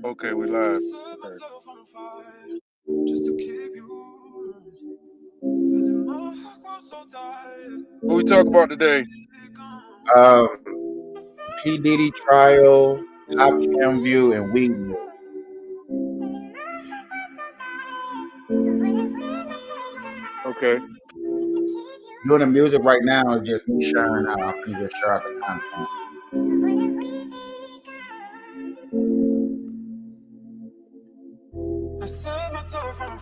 Okay, we live. Okay. What we talk about today? Um, P Diddy trial, top cam view, and weed news. Okay. Doing the music right now is just me sharing out. I'm gonna just share out the content.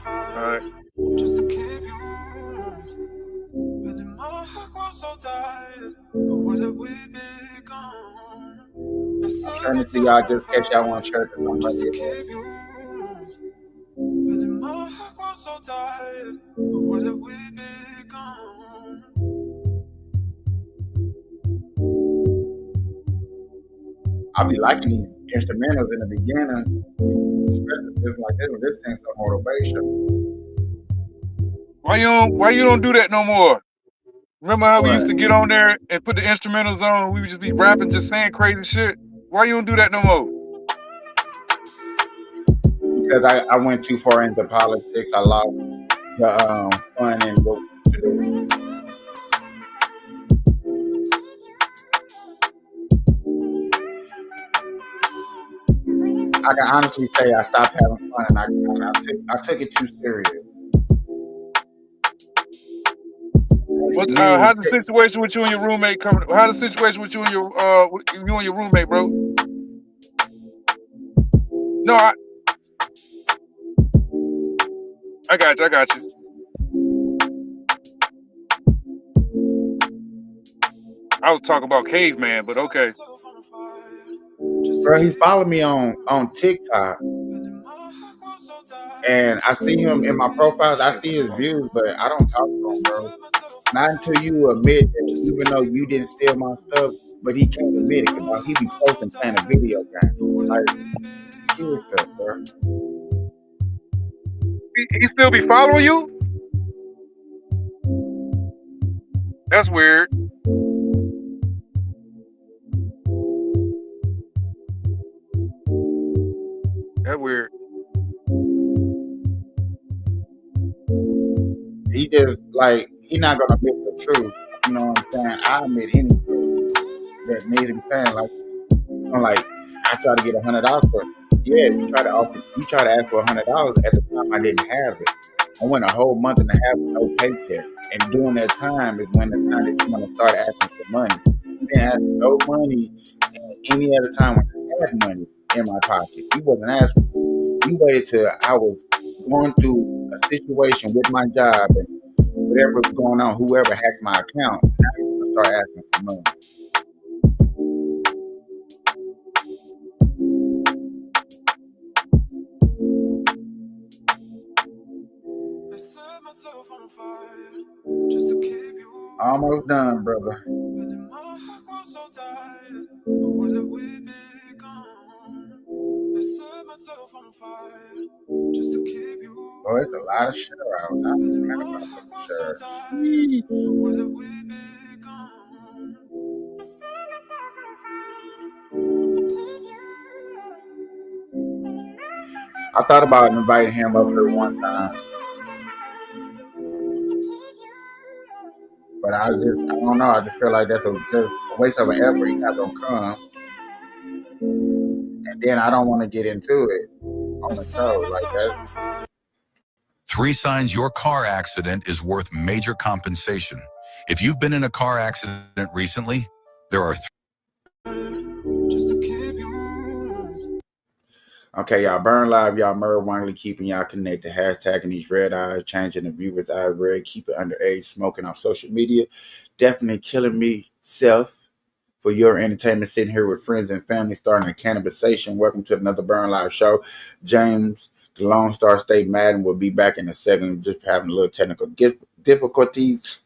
All right. I'm sharing it to y'all just in case y'all want to share it to somebody else. I'll be liking these instrumentals in the beginning, especially just like this one. This thing's some motivation. Why you don't do that no more? Remember how we used But to get on there and put the instrumentals on? We would just be rapping, just saying crazy shit. Why you don't do that no more? because I went too far into politics, I lost the fun in what we used to do. I can honestly say I stopped having fun and I took it too serious. What? Actually, me, How's the situation with you and your roommate coming? How's the situation with you and your roommate, bro? No, I got you. I got you. I was talking about caveman, but okay. bro, he followed me on TikTok, and I see him in my profiles. I see his views, but I don't talk to him, bro. Not until you admit that, even though you didn't steal my stuff, but he can't admit it because he be posting playing a video game, like kid stuff, bro. He still be following you? That's weird. That's weird. He just like he not gonna admit the truth. You know what I'm saying? I admit any truth that needs to be saying. Like, you know, like I try to get $100 for it. Yeah, you try to ask for $100. At the time, I didn't have it. I went a whole month and a half with no paycheck, and during that time is when the time that you want to start asking for money. You didn't ask for no money any other time when I had money in my pocket. You wasn't asking. You waited till I was going through a situation with my job and whatever was going on, whoever hacked my account. Now you want to start asking for money. Almost done, brother. Oh, it's a lot of share outs. I forgot about the share. I thought about inviting him up here one time, but I don't know. I just feel like that's just a waste of an effort. He's not gonna come, and then I don't want to get into it on the show like that. Three signs your car accident is worth major compensation. If you've been in a car accident recently, there are Okay, y'all burn live, y'all marijuana keeping y'all connected, hashtagging these red eyes, changing the viewers eye red, keep it underage, smoking on social media, definitely killing me self for your entertainment, sitting here with friends and family, starting a cannabisation. Welcome to another Burn Live show. James, the Lone Star State Madden, will be back in a second, just having a little technical difficulties.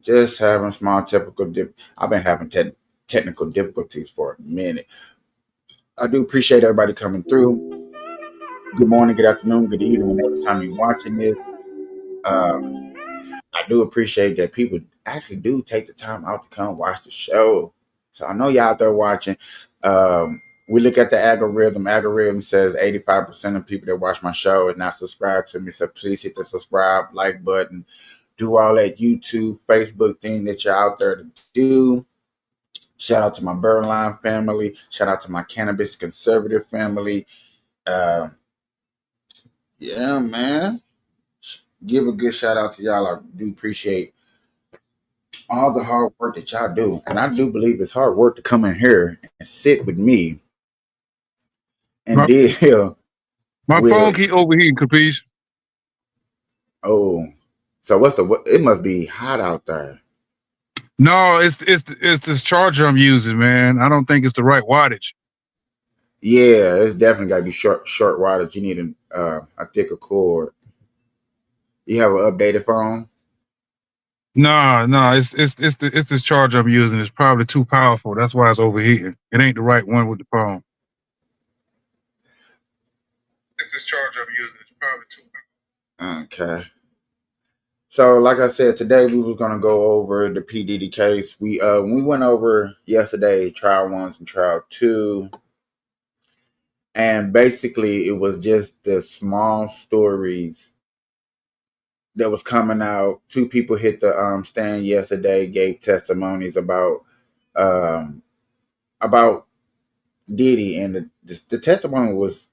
Just having small I've been having technical difficulties for a minute. I do appreciate everybody coming through. Good morning, good afternoon, good evening, whenever time you're watching this. I do appreciate that people actually do take the time out to come watch the show. So I know y'all out there watching. we look at the algorithm. Algorithm says 85% of people that watch my show is not subscribed to me. So please hit the subscribe, like button, do all that YouTube, Facebook thing that you're out there to do. Shout out to my Birdline family. Shout out to my cannabis conservative family. Uh, yeah, man. Give a good shout out to y'all. I do appreciate all the hard work that y'all do. And I do believe it's hard work to come in here and sit with me and My, deal my phone with, keep overheating, Capiche. oh, so what's it must be hot out there. No, it's this charger I'm using, man. I don't think it's the right wattage. Yeah, it's definitely got to be short wattage. You need a thicker cord. You have an updated phone? No, it's this charger I'm using. It's probably too powerful. That's why it's overheating. It ain't the right one with the phone. It's this charger I'm using. It's probably too powerful. Okay. So, like I said, today we were gonna go over the P Diddy case. We went over yesterday trial 1 and trial 2, and basically it was just the small stories that was coming out. 2 people hit the stand yesterday, gave testimonies um, about Diddy, and the testimony was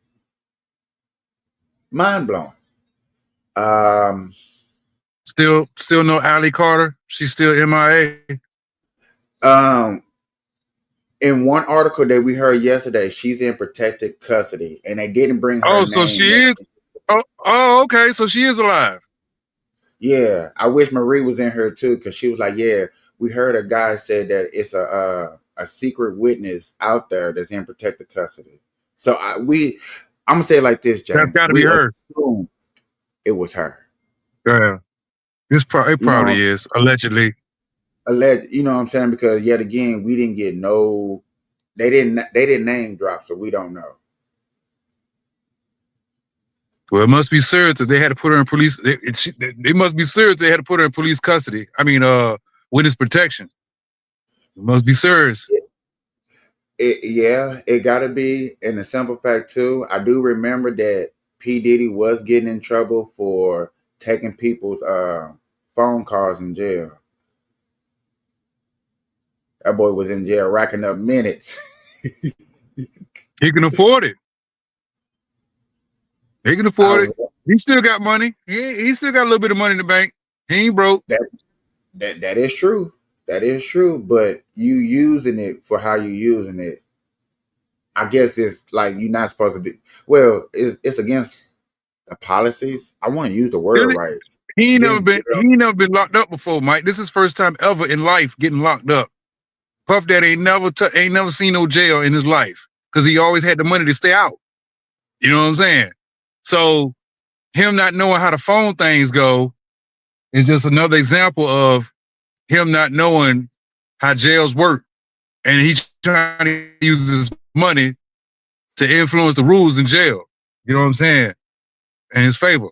mind blowing. Still no Allie Carter. She's still MIA. Um, in one article that we heard yesterday, she's in protected custody, and they didn't bring her Oh, so name. she is. Oh, okay. So she is alive. Yeah, I wish Marie was in here too, because she was like, "Yeah, we heard a guy said that it's a secret witness out there that's in protected custody." So I'm gonna say it like this, That's James. got to be We her. assumed it was her. Yeah, it You know, probably is allegedly. you know what I'm saying? Because yet again, we didn't get no. They didn't name drop, so we don't know. Well, it must be serious if they had to put her in police. It must be serious they had to put her in police custody. I mean, witness protection. It must be serious. It gotta be. And the simple fact too, I do remember that P Diddy was getting in trouble for taking people's phone calls in jail. That boy was in jail racking up minutes. He can afford it. He can afford it. He still got money. He still got a little bit of money in the bank. He ain't broke. That is true. That is true. But you using it for how you using it, I guess it's like you're not supposed to do. Well, it's against the policies. I want to use the word Really? right. He ain't never been locked up before, Mike. This is first time ever in life getting locked up. Puff Daddy ain't never seen no jail in his life because he always had the money to stay out. You know what I'm saying? So him not knowing how the phone things go is just another example of him not knowing how jails work, and he's trying to use his money to influence the rules in jail. You know what I'm saying? In his favor.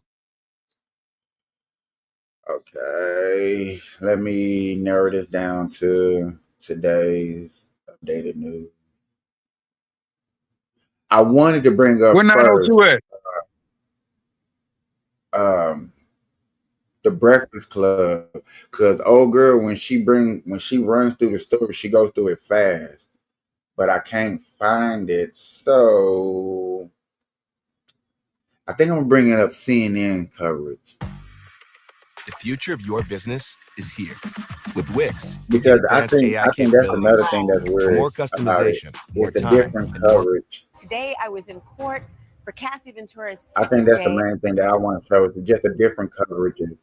Okay, let me narrow this down to today's updated news. I wanted to bring up Where 902 first at? The Breakfast Club, because old girl when she runs through the story, she goes through it fast, but I can't find it. So I think I'm bringing up CNN coverage. The future of your business is here. With Wix, you Because get I advanced think AI that's capabilities, another thing that's weird more about it. customization, more It's the time, different and more. coverage. Today, I was in court for Cassie Ventura's I think second that's the day main thing that I want to show is just the different coverages.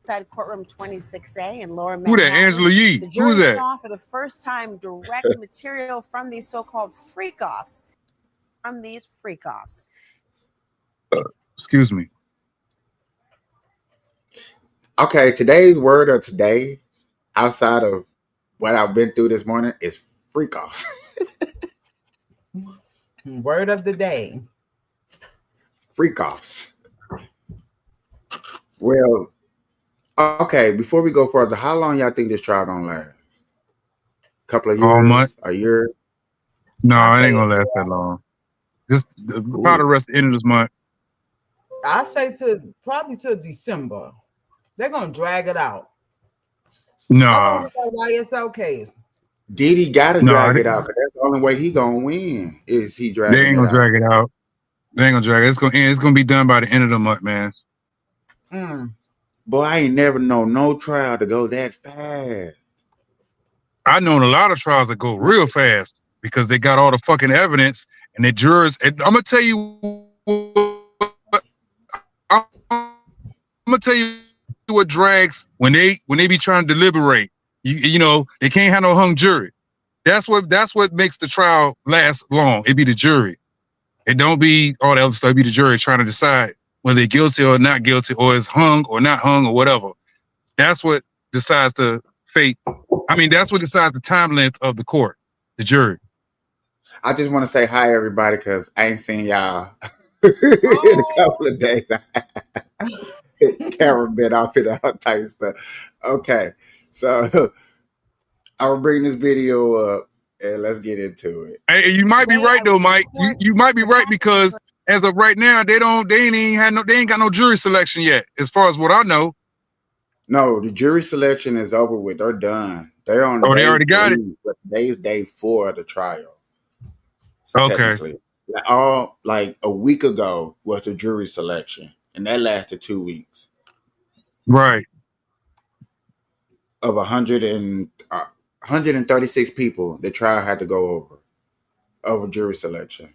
inside courtroom 26A in Lower Who that? Manhattan. Angela Yee. The Who jury is that? saw for the first time direct material from these so-called freak-offs. Excuse me. Okay, today's word of today, outside of what I've been through this morning, is freak offs. Word of the day. Freak offs. Well, okay, before we go further, how long y'all think this trial gonna last? A couple of All month. years? A year? No, it say ain't it. gonna last that long. Just about the Ooh. rest of the end of this month. I say to probably to December. They're gonna drag it out. How long Nah, is that YSL case? Diddy got to nah, drag it out because that's the only way he gonna win is he they dragging ain't it gonna out. drag it out. They ain't gonna drag it. It's gonna end. It's gonna be done by the end of the month, man. Mm. Boy, I ain't never known no trial to go that fast. I known a lot of trials that go real fast because they got all the fucking evidence and the jurors. And I'm gonna tell you what drags when they be trying to deliberate. You know they can't have no hung jury. That's what makes the trial last long. It be the jury. It don't be all the other stuff. It be the jury trying to decide whether they're guilty or not guilty, or is hung or not hung or whatever. That's what decides the fate. I mean, that's what decides the time length of the court, the jury. I just want to say hi, everybody, because I ain't seen y'all in a couple of days. Camera been off and all type of stuff. Okay, so I will bring this video up and let's get into it. Hey, you might be Today right I though, was in Mike. You court you might be for right Cassie's because as of right now, they ain't got no jury selection yet, as far as what I know. No, the jury selection is over with. They're done. They're on Oh, they day already got it. 3, but today's day 4 of the trial. Okay, Technically, all like a week ago was the jury selection, and that lasted 2 weeks right. of 136 people. The trial had to go over jury selection.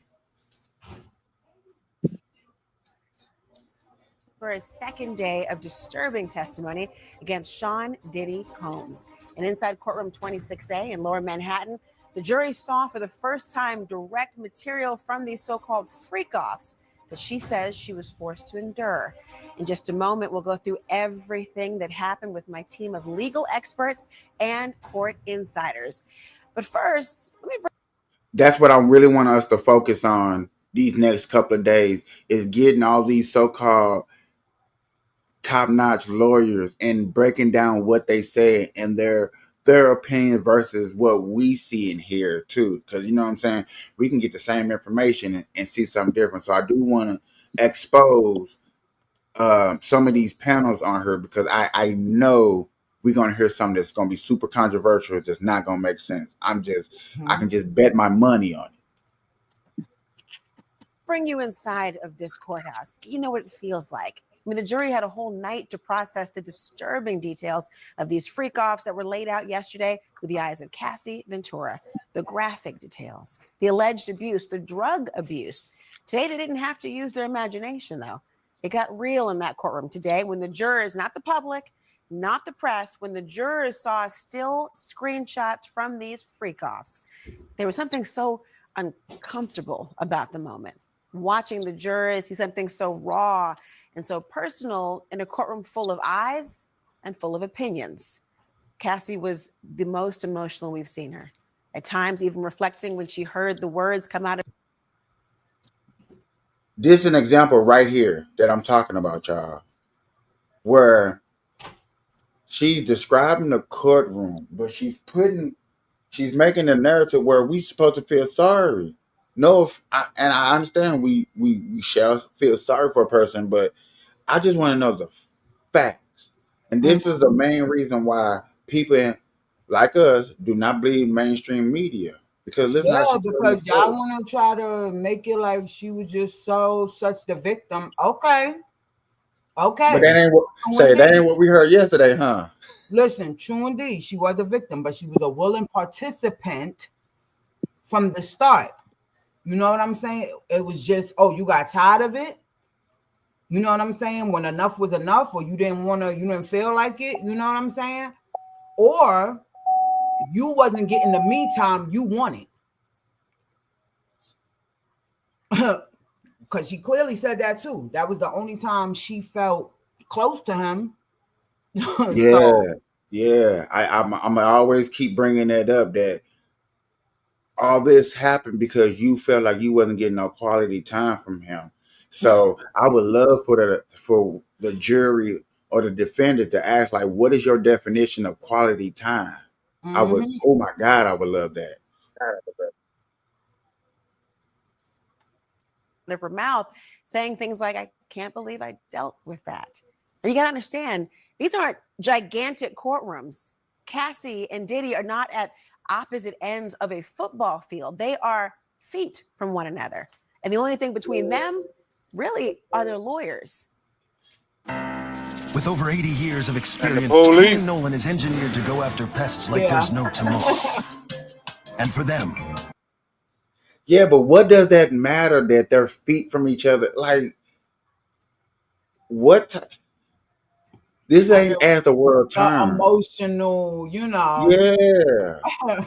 for a second day of disturbing testimony against Sean Diddy Combs. In Inside Courtroom 26A in Lower Manhattan, the jury saw for the first time direct material from these so-called freak-offs that she says she was forced to endure. In just a moment, we'll go through everything that happened with my team of legal experts and court insiders. But first, let me bring That's what I really want us to focus on these next couple of days is getting all these so-called top-notch lawyers and breaking down what they say and their opinion versus what we see and hear too. Because you know what I'm saying, we can get the same information and see something different. So I do want to expose some of these panels on her because I know we're gonna hear something that's gonna be super controversial. That's not gonna make sense. I can just bet my money on it. you inside of this courthouse. You know what it feels like. I mean, the jury had a whole night to process the disturbing details of these freak offs that were laid out yesterday with the eyes of Cassie Ventura. The graphic details, the alleged abuse, the drug abuse. Today, they didn't have to use their imagination, though. It got real in that courtroom today when the jurors, not the public, not the press, when the jurors saw still screenshots from these freak offs. There was something so uncomfortable about the moment. Watching the jurors see something so raw and so personal in a courtroom full of eyes and full of opinions. Cassie was the most emotional we've seen her. At times, even reflecting when she heard the words come out of. This is an example right here that I'm talking about, y'all, where she's describing the courtroom, but she's making a narrative where we supposed to feel sorry. No, and I understand we shall feel sorry for a person, but I just want to know the facts. And this is the main reason why people like us do not believe mainstream media. Because listen how Yeah, she telling the because y'all story. want to try to make it like she was just such the victim. Okay, But okay. that ain't what True say that indeed. ain't what we heard yesterday, huh? Listen, true indeed. She was a victim, but she was a willing participant from the start. You know what I'm saying? It was just, oh, you got tired of it. You know what I'm saying? When enough was enough, or you didn't feel like it. You know what I'm saying? Or you wasn't getting the me time you wanted. Because she clearly said that too. That was the only time she felt close to him. Yeah, So yeah. I'm always keep bringing that up that all this happened because you felt like you wasn't getting no quality time from him. So I would love for the jury or the defendant to ask like, what is your definition of quality time? I would. mhm. Oh my God, I would love that. of her mouth, saying things like, I can't believe I dealt with that. And you got to understand, these aren't gigantic courtrooms. Cassie and Diddy are not at opposite ends of a football field. They are feet from one another. And the only thing between them really are their lawyers. With over 80 years of experience, police. Troy Nolan is engineered to go after pests like there's no tomorrow. And for them, Yeah, but what does that matter that they're feet from each other? Like, what? This ain't as the world turns. Emotional, you know. Yeah.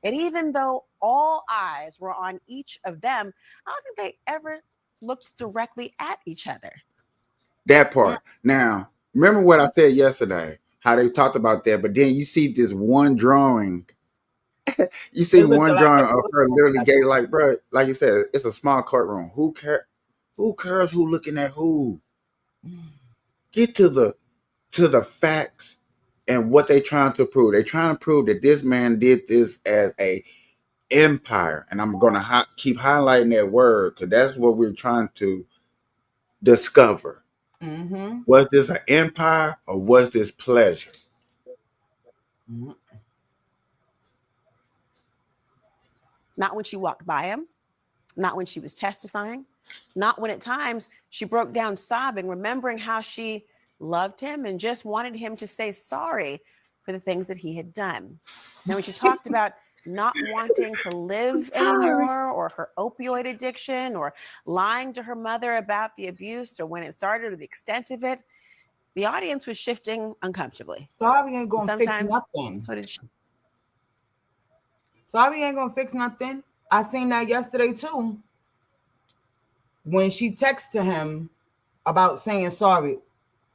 And even though all eyes were on each of them, I don't think they ever looked directly at each other. That part. Now, remember what I said yesterday, how they talked about that, but then you see this one drawing. You see one drawing of her literally gay, like, bro, like you said, it's a small courtroom. Who cares who looking at who? Get to the facts and what they trying to prove. They trying to prove that this man did this as a empire, and I'm gonna keep highlighting that word because that's what we're trying to discover. Mm-hmm. Was this an empire or was this pleasure? Mm-hmm. Not when she walked by him, not when she was testifying, not when at times she broke down sobbing, remembering how she loved him and just wanted him to say sorry for the things that he had done. Now, when she talked about not wanting to live anymore, or her opioid addiction, or lying to her mother about the abuse, or when it started, or the extent of it, the audience was shifting uncomfortably. Sorry ain't gonna fix Sometimes, nothing. so did she. Sorry ain't gonna fix nothing. I seen that yesterday too. When she texted him about saying sorry.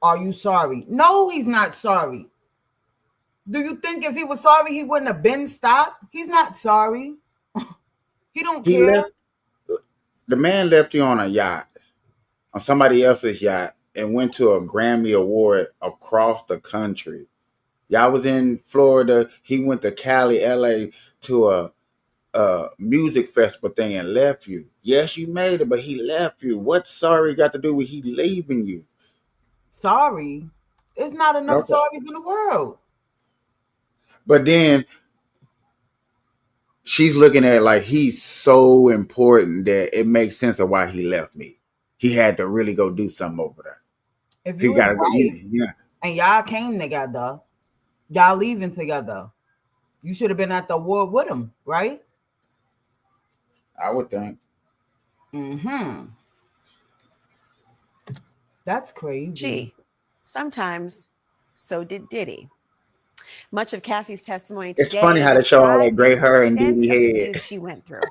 Are you sorry? No, he's not sorry. Do you think if he was sorry, he wouldn't have been stopped? He's not sorry. He don't care. The man left you on a yacht, on somebody else's yacht, and went to a Grammy Award across the country. Y'all was in Florida. He went to Cali, LA to a music festival thing and left you. Yes, you made it, but he left you. What sorry got to do with he leaving you? Sorry. It's not enough sorries in the world. But then she's looking at it like he's so important that it makes sense of why he left me. He had to really go do something over there. If He you got to go. and y'all came together, y'all leaving together, you should have been at the award with him, right? I would think. Mm-hmm. That's crazy. Sometimes so did Diddy. Much of Cassie's testimony today It's funny how they show all that gray hair and Diddy head. She went through.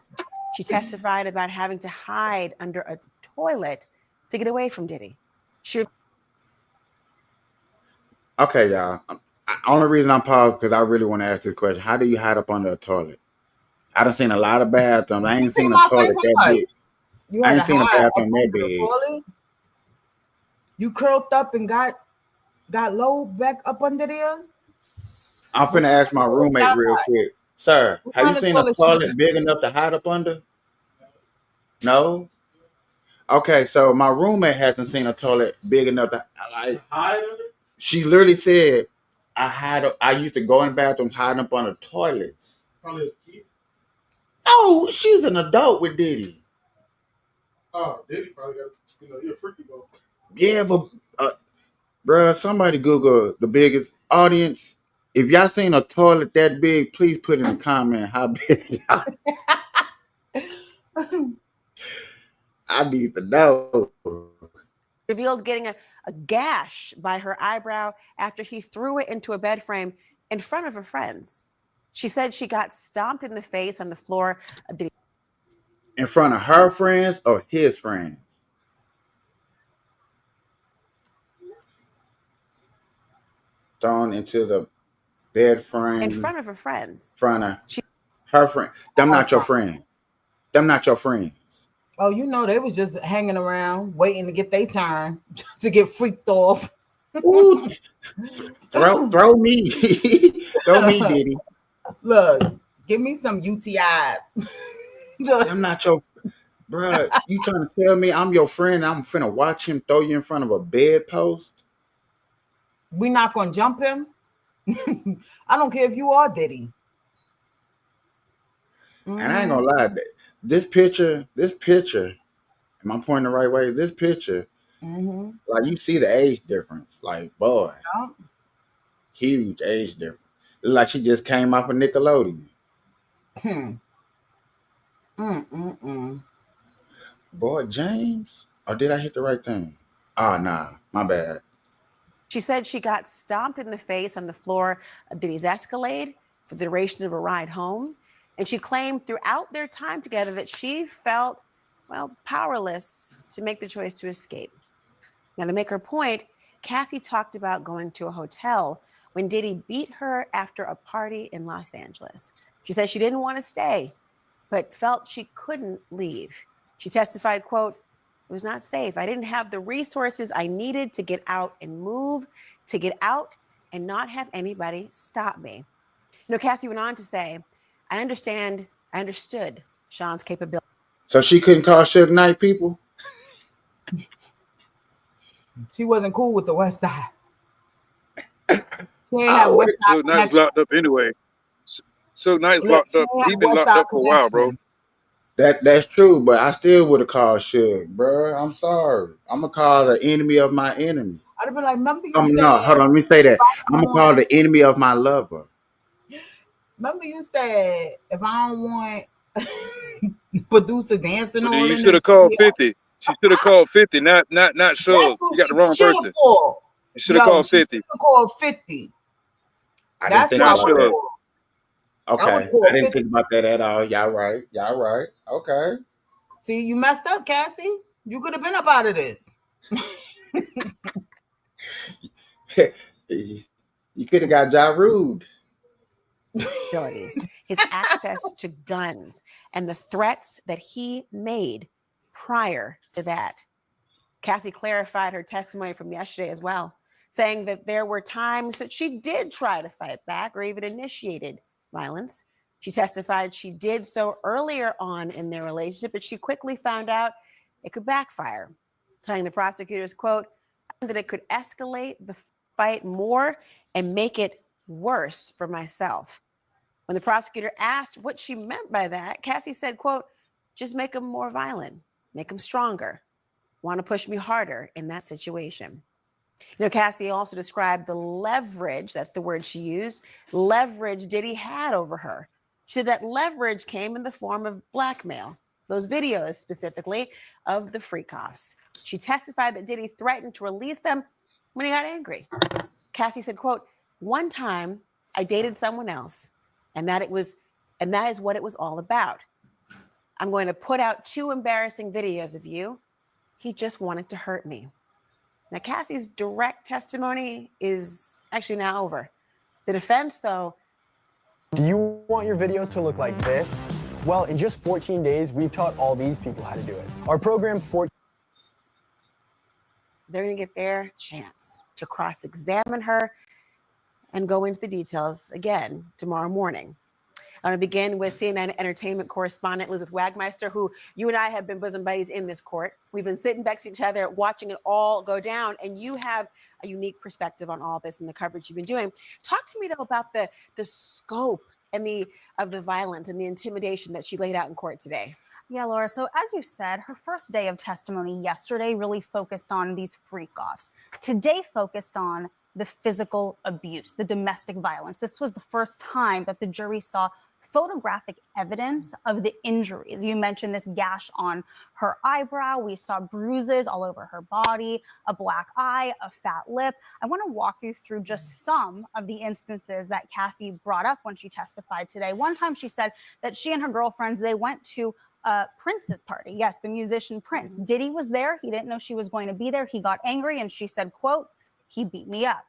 She testified about having to hide under a toilet to get away from Diddy. Okay, y'all. Only reason I'm paused because I really want to ask this question: how do you hide up under a toilet? I done seen a lot of bathrooms. I ain't seen a toilet that big. I ain't seen a bathroom that big. You curled up and got low back up under there? I'm finna ask my roommate real quick. Sir, have you seen a toilet big enough to hide up under? No? Okay, so my roommate hasn't seen a toilet big enough to like hide under? She literally said, I used to go in bathrooms hiding up under toilets. Probably as a kid. Oh, she's an adult with Diddy. Oh, Diddy probably got, you're a freaky boy. Yeah, but bruh, somebody Google the biggest audience. If y'all seen a toilet that big, please put in the comment how big. I need to know. Revealed getting a gash by her eyebrow after he threw it into a bed frame in front of her friends. She said she got stomped in the face on the floor of Diddy. In front of her friends or his friends? Thrown into the bed frame. In front of her friends. Front of her friend. Them not your friends. Them not your friends. Oh, they was just hanging around, waiting to get their turn to get freaked off. Ooh, throw me. Throw me, Diddy. Look, give me some UTIs. Them not your Bruh, you trying to tell me I'm your friend? I'm finna watch him throw you in front of a bedpost? We not gonna jump him. I don't care if you are Diddy. And I ain't gonna lie, this picture, am I pointing the right way? This picture, like you see the age difference. Like, boy, huge age difference. It's like she just came off of Nickelodeon. Boy, James? Or did I hit the right thing? Oh, nah, my bad. She said she got stomped in the face on the floor of Diddy's Escalade for the duration of a ride home. And she claimed throughout their time together that she felt, well, powerless to make the choice to escape. Now, to make her point, Cassie talked about going to a hotel when Diddy beat her after a party in Los Angeles. She said she didn't want to stay, but felt she couldn't leave. She testified, quote, "It was not safe. I didn't have the resources I needed to get out and move, to get out and not have anybody stop me." You know, Cassie went on to say, I understood Sean's capability. So she couldn't call Suge Knight people? She wasn't cool with the West Side. She ain't I have West would've- Side Suge Knight's connection. locked up anyway. Suge Knight's Look, locked she up. ain't He have been West locked Side up for a while, bro. connection. That's true, but I still would have called Suge, bro. I'm sorry. I'm gonna call the enemy of my enemy. I'd have been like, remember you No, said, hold on. Let me say that. I'm gonna call the enemy of my lover. remember you said if I don't want producer dancing But then all you in should this have called video, 50. She should have called 50, not that's Suge. who You got she the wrong should have person. called. You should have called She 50. should have called 50. I didn't That's think who I Not about would have Suge. that. called. I would Okay. call I didn't 50. think about that at all. Y'all right. Y'all right. Okay. See, you messed up, Cassie. You could have been up out of this. You could have got Ja Ruled. His access to guns, and the threats that he made prior to that. Cassie clarified her testimony from yesterday as well, saying that there were times that she did try to fight back or even initiated violence. She testified she did so earlier on in their relationship, but she quickly found out it could backfire, telling the prosecutors, quote, that it could escalate the fight more and make it worse for myself. When the prosecutor asked what she meant by that, Cassie said, quote, just make them more violent, make them stronger, want to push me harder in that situation. You know, Cassie also described the leverage, that's the word she used, leverage Diddy had over her. She said that leverage came in the form of blackmail, those videos specifically of the freak-offs. She testified that Diddy threatened to release them when he got angry. Cassie said, quote, one time I dated someone else, and that is what it was all about. I'm going to put out 2 embarrassing videos of you. He just wanted to hurt me. Now, Cassie's direct testimony is actually now over. The defense, though. Do you want your videos to look like this? Well, in just 14 days, we've taught all these people how to do it. Our program, They're going to get their chance to cross-examine her and go into the details again tomorrow morning. I'm going to begin with CNN entertainment correspondent Elizabeth Wagmeister, who you and I have been bosom buddies in this court. We've been sitting next to each other, watching it all go down, and you have a unique perspective on all this and the coverage you've been doing. Talk to me, though, about the scope and of the violence and the intimidation that she laid out in court today. Yeah, Laura. So as you said, her first day of testimony yesterday really focused on these freak-offs. Today focused on the physical abuse, the domestic violence. This was the first time that the jury saw photographic evidence of the injuries. You mentioned this gash on her eyebrow. We saw bruises all over her body, a black eye, a fat lip. I want to walk you through just some of the instances that Cassie brought up when she testified today. One time she said that she and her girlfriends, they went to Prince's party. Yes, the musician Prince. Diddy was there. He didn't know she was going to be there. He got angry and she said, quote, he beat me up.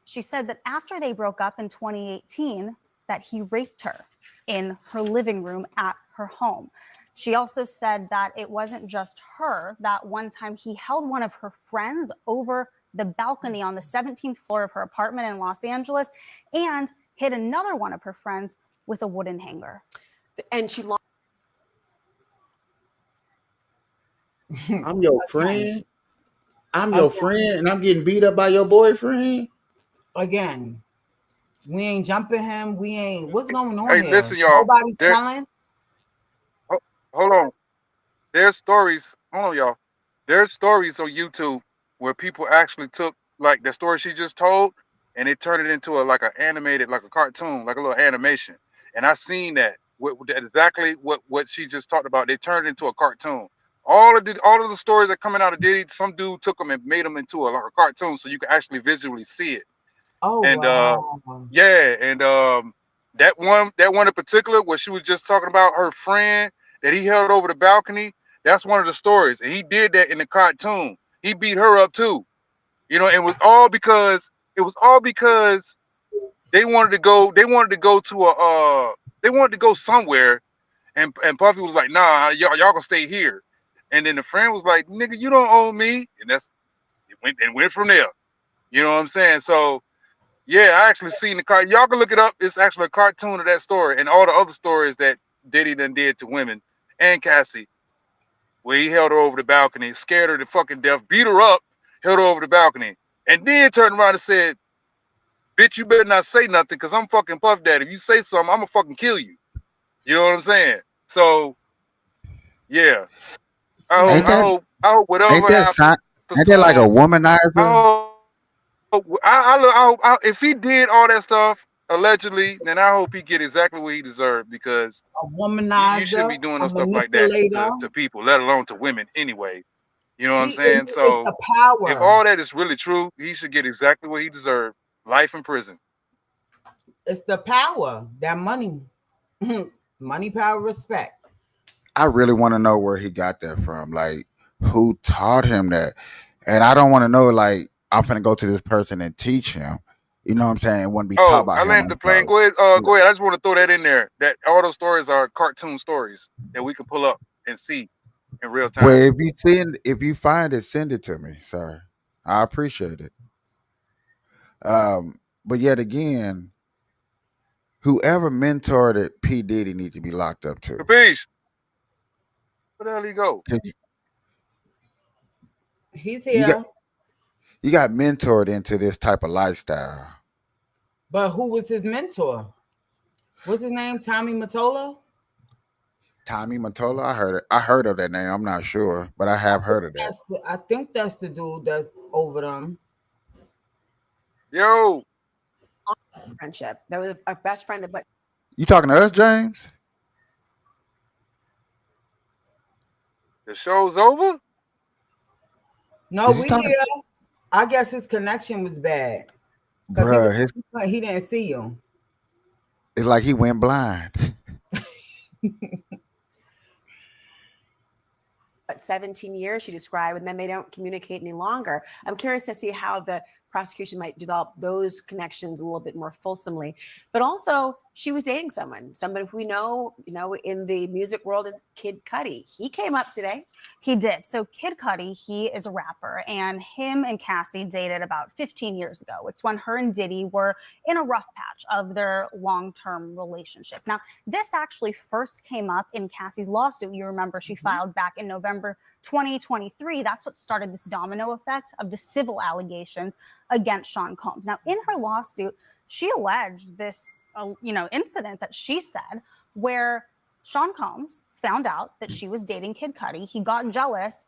She said that after they broke up in 2018, that he raped her in her living room at her home. She also said that it wasn't just her, that one time he held one of her friends over the balcony on the 17th floor of her apartment in Los Angeles and hit another one of her friends with a wooden hanger. And she lost. I'm your friend. I'm your Again, friend, and I'm getting beat up by your boyfriend. again, we ain't jumping him. We ain't. What's going on Hey, here? listen, y'all. Nobody's There, selling. hold on. There's stories. Hold on, y'all. There's stories on YouTube where people actually took like the story she just told, and they turned it into a like an animated, like a cartoon, like a little animation. And I seen that. Exactly what she just talked about. They turned it into a cartoon. All of the stories that coming out of Diddy, some dude took them and made them into like a cartoon, so you can actually visually see it. Oh And wow. yeah, and that one in particular where she was just talking about her friend that he held over the balcony. That's one of the stories, and he did that in the cartoon. He beat her up too. It was all because they wanted to go. They wanted to go somewhere, and Puffy was like, "Nah, y'all gonna stay here." And then the friend was like, "Nigga, you don't owe me," and it went from there. You know what I'm saying? So yeah, I actually seen the car. Y'all can look it up. It's actually a cartoon of that story and all the other stories that Diddy done did to women and Cassie, where he held her over the balcony, scared her to fucking death, beat her up, held her over the balcony, and then turned around and said, "Bitch, you better not say nothing, cause I'm fucking Puff Daddy. If you say something, I'm gonna fucking kill you." You know what I'm saying? So yeah, I See, hope, Ain't and I that hope, I hope ain't whatever that happens ain't to that like a him, I womanizer? hope if he did all that stuff allegedly, then I hope he get exactly what he deserved because a you shouldn't womanizer, be doing a no stuff like that manipulator. to people, let alone to women anyway. You know what I'm He saying? is So the if power. all that is really true, he should get exactly what he deserved: life in prison. It's the power. That money. Money, power, respect. I really want to know where he got that from. Like, who taught him that? And I don't want to know. Like, I'm finna go to this person and teach him. You know what I'm saying? It wouldn't be taught Oh, by I him. landed I'm the plane. sorry. Go ahead. Go ahead. I just want to throw that in there. That all those stories are cartoon stories that we can pull up and see in real Well, time. if you find it, send it to me, sir. I appreciate it. But yet again, whoever mentored it, P Diddy need to be locked up too. Capiche? Where the hell he go? 'Cause He's You got here. you got mentored into this type of lifestyle. But who was his mentor? What's his name? Tommy Mottola? Tommy Mottola, I heard it. I heard of that name. I'm not sure, but I have heard of that. I think that's the dude that's over them. Yo, Friendship. That was our best friend, but You talking to us, James? the show's over? No, Is he we talking, here. I guess his connection was bad because bruh? His he didn't see you. It's like he went blind. 17 years she described, and then they don't communicate any longer. I'm curious to see how the prosecution might develop those connections a little bit more fulsomely. But also, she was dating somebody who we know, in the music world is Kid Cudi. He came up today. He did. So Kid Cudi, he is a rapper, and him and Cassie dated about 15 years ago. It's when her and Diddy were in a rough patch of their long-term relationship. Now, this actually first came up in Cassie's lawsuit. You remember she filed back in November 2023. That's what started this domino effect of the civil allegations against Sean Combs. Now, in her lawsuit, she alleged this, incident that she said where Sean Combs found out that she was dating Kid Cudi. He got jealous,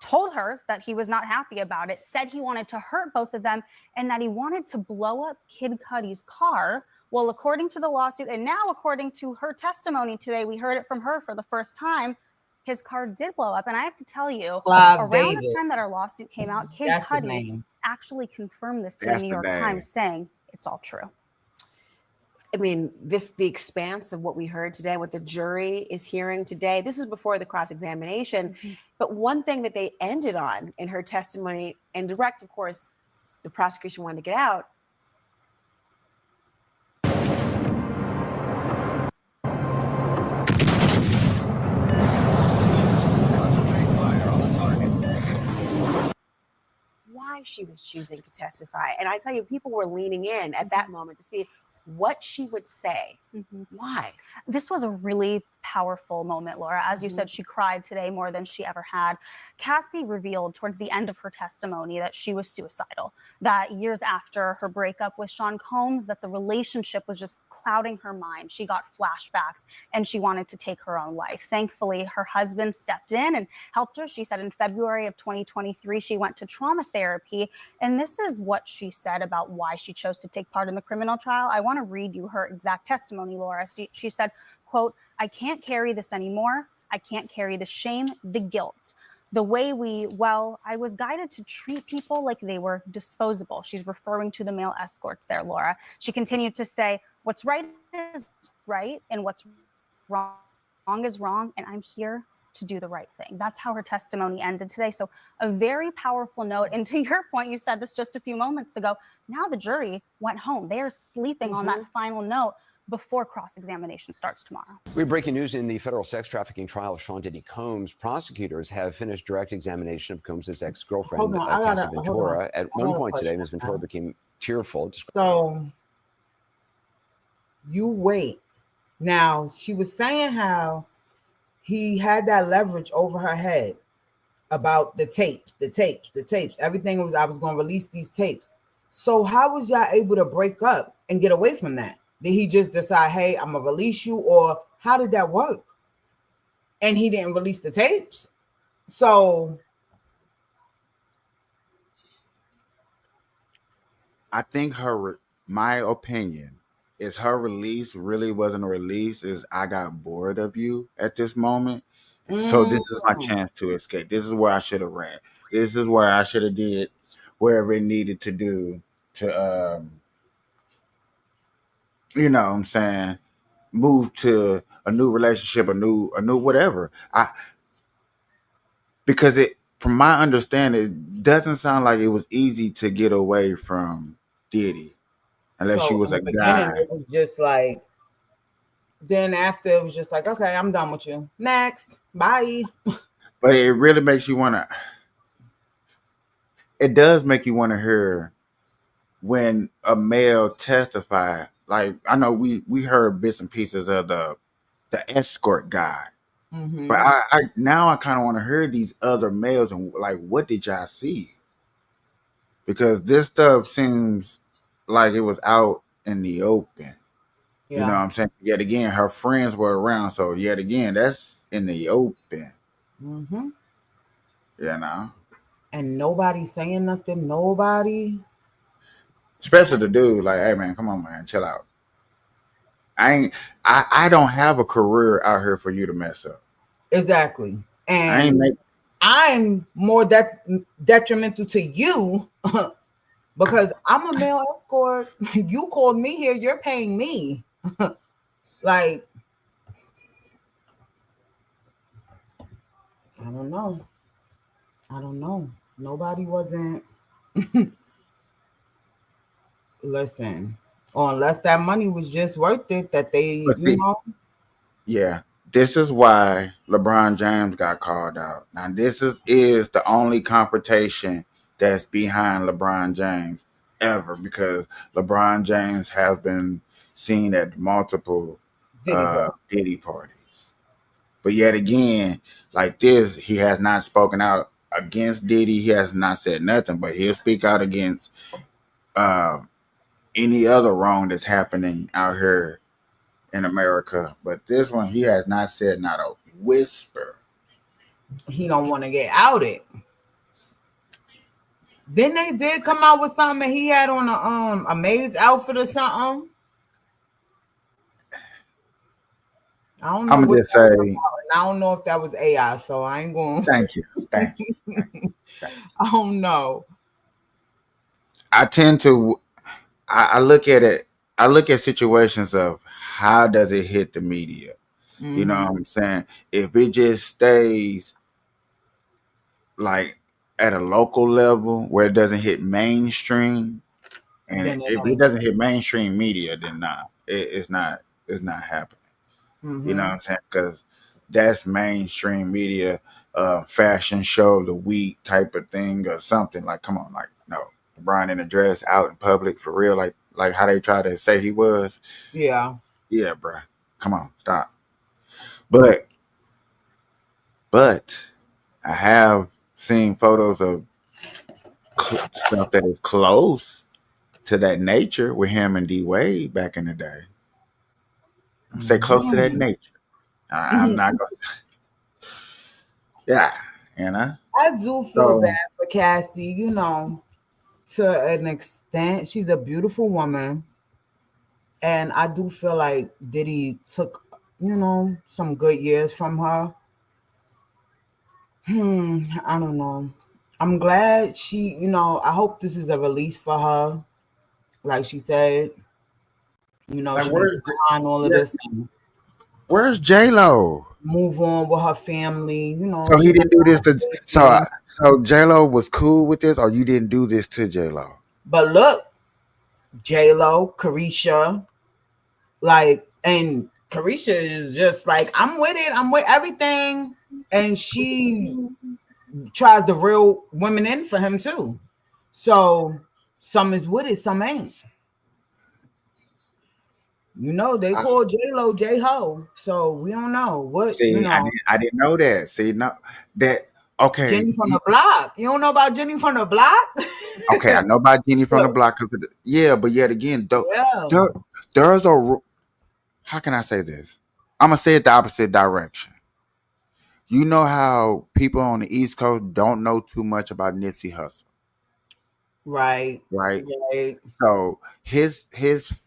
told her that he was not happy about it, said he wanted to hurt both of them, and that he wanted to blow up Kid Cudi's car. Well, according to the lawsuit, and now according to her testimony today, we heard it from her for the first time, his car did blow up. And I have to tell you, Clive around the Davis. time that our lawsuit came out, Kid That's the Cudi name. actually confirmed this to the That's New the York name. Times, saying it's all true. I mean, the expanse of what we heard today, what the jury is hearing today, this is before the cross-examination. But one thing that they ended on in her testimony, and direct, of course, the prosecution wanted to get out. Why she was choosing to testify. And I tell you, people were leaning in at that moment to see what she would say. Why? This was a really powerful moment, Laura. As you said, she cried today more than she ever had. Cassie revealed towards the end of her testimony that she was suicidal, that years after her breakup with Sean Combs, that the relationship was just clouding her mind. She got flashbacks and she wanted to take her own life. Thankfully, her husband stepped in and helped her. She said in February of 2023, she went to trauma therapy. And this is what she said about why she chose to take part in the criminal trial. I want to read you her exact testimony, Laura. She said, quote, "I can't carry this anymore. I can't carry the shame, the guilt. The way I was guided to treat people like they were disposable." She's referring to the male escorts there, Laura. She continued to say, "What's right is right, and what's wrong is wrong, and I'm here to do the right thing." That's how her testimony ended today. So a very powerful note. And to your point, you said this just a few moments ago, now the jury went home. They are sleeping on that final note before cross-examination starts tomorrow. We have breaking news in the federal sex trafficking trial of Sean Diddy Combs. Prosecutors have finished direct examination of Combs' ex-girlfriend, Cassie Ventura. At one point today, Ms. Ventura became tearful. So you wait. Now, she was saying how he had that leverage over her head about the tapes. Everything was, I was going to release these tapes. So how was y'all able to break up and get away from that? Did he just decide, hey, I'm going to release you? Or how did that work? And he didn't release the tapes. So I think my opinion is her release really wasn't a release. Is I got bored of you at this moment. So this is my chance to escape. This is where I should have ran. This is where I should have did wherever it needed to do to, you know what I'm saying, move to a new relationship, a new whatever. Because it, from my understanding, it doesn't sound like it was easy to get away from Diddy, unless you was a guy. It was just like, then after it was just like, okay, I'm done with you. Next, bye. But it really makes you want to. It does make you want to hear when a male testify. Like, I know we heard bits and pieces of the escort guy, but I now I kind of want to hear these other males and like, what did y'all see? Because this stuff seems like it was out in the open. You know what I'm saying? Yet again, her friends were around, so yet again, that's in the open. You know, and nobody saying nothing. Nobody. Especially the dude, like, hey man, come on, man, chill out. I don't have a career out here for you to mess up. Exactly. And I'm more detrimental to you because I'm a male escort. You called me here, you're paying me. Like, I don't know. Nobody wasn't. Listen, unless that money was just worth it, that they, you know. Yeah, this is why LeBron James got called out. Now, this is the only confrontation that's behind LeBron James ever, because LeBron James have been seen at multiple Diddy parties. But yet again, like this, he has not spoken out against Diddy. He has not said nothing, but he'll speak out against any other wrong that's happening out here in America. But this one, he has not said not a whisper. He don't want to get outed. Then they did come out with something he had on a maid's outfit or something. I don't know. I'm gonna just say, I don't know if that was AI, so I ain't going. Thank you. I don't know. I tend to. I look at it. I look at situations of how does it hit the media. You know what I'm saying? If it just stays like at a local level where it doesn't hit mainstream, and if it doesn't hit mainstream media, then nah, it's not happening. You know what I'm saying? Because that's mainstream media, fashion show of the week type of thing or something. Like, come on, like, no, LeBron in a dress out in public for real, like how they try to say he was. Yeah, bro. Come on, stop. But I have seen photos of stuff that is close to that nature with him and D Wade back in the day. I'm say close to that nature. I'm not gonna. Yeah, you know. I do feel So bad for Cassie, you know, to an extent. She's a beautiful woman. And I do feel like Diddy took, you know, some good years from her. I don't know. I'm glad she, you know, I hope this is a release for her. Like she said, you know, like she can get behind all of this and where's J Lo? move on with her family. You know, So she he got didn't do this to. kids So there. so J Lo was cool with this, or you didn't do this to J Lo? But look, J-Lo, Carisha, like, and Carisha is just like, I'm with it. I'm with everything. And she tries to reel women in for him too. So some is with it, some ain't. You know, they call J-Lo J-Ho. So we don't know what, you See, know. I didn't know that. See, no, that okay. Jenny from the block. You don't know about Jenny from the block? Okay, I know about Jenny from the So, block because yeah, but yet again, yeah. there's a how can I say this? I'm gonna say it the opposite direction. You know how people on the East Coast don't know too much about Nipsey Hussle, Right. right? Right. So his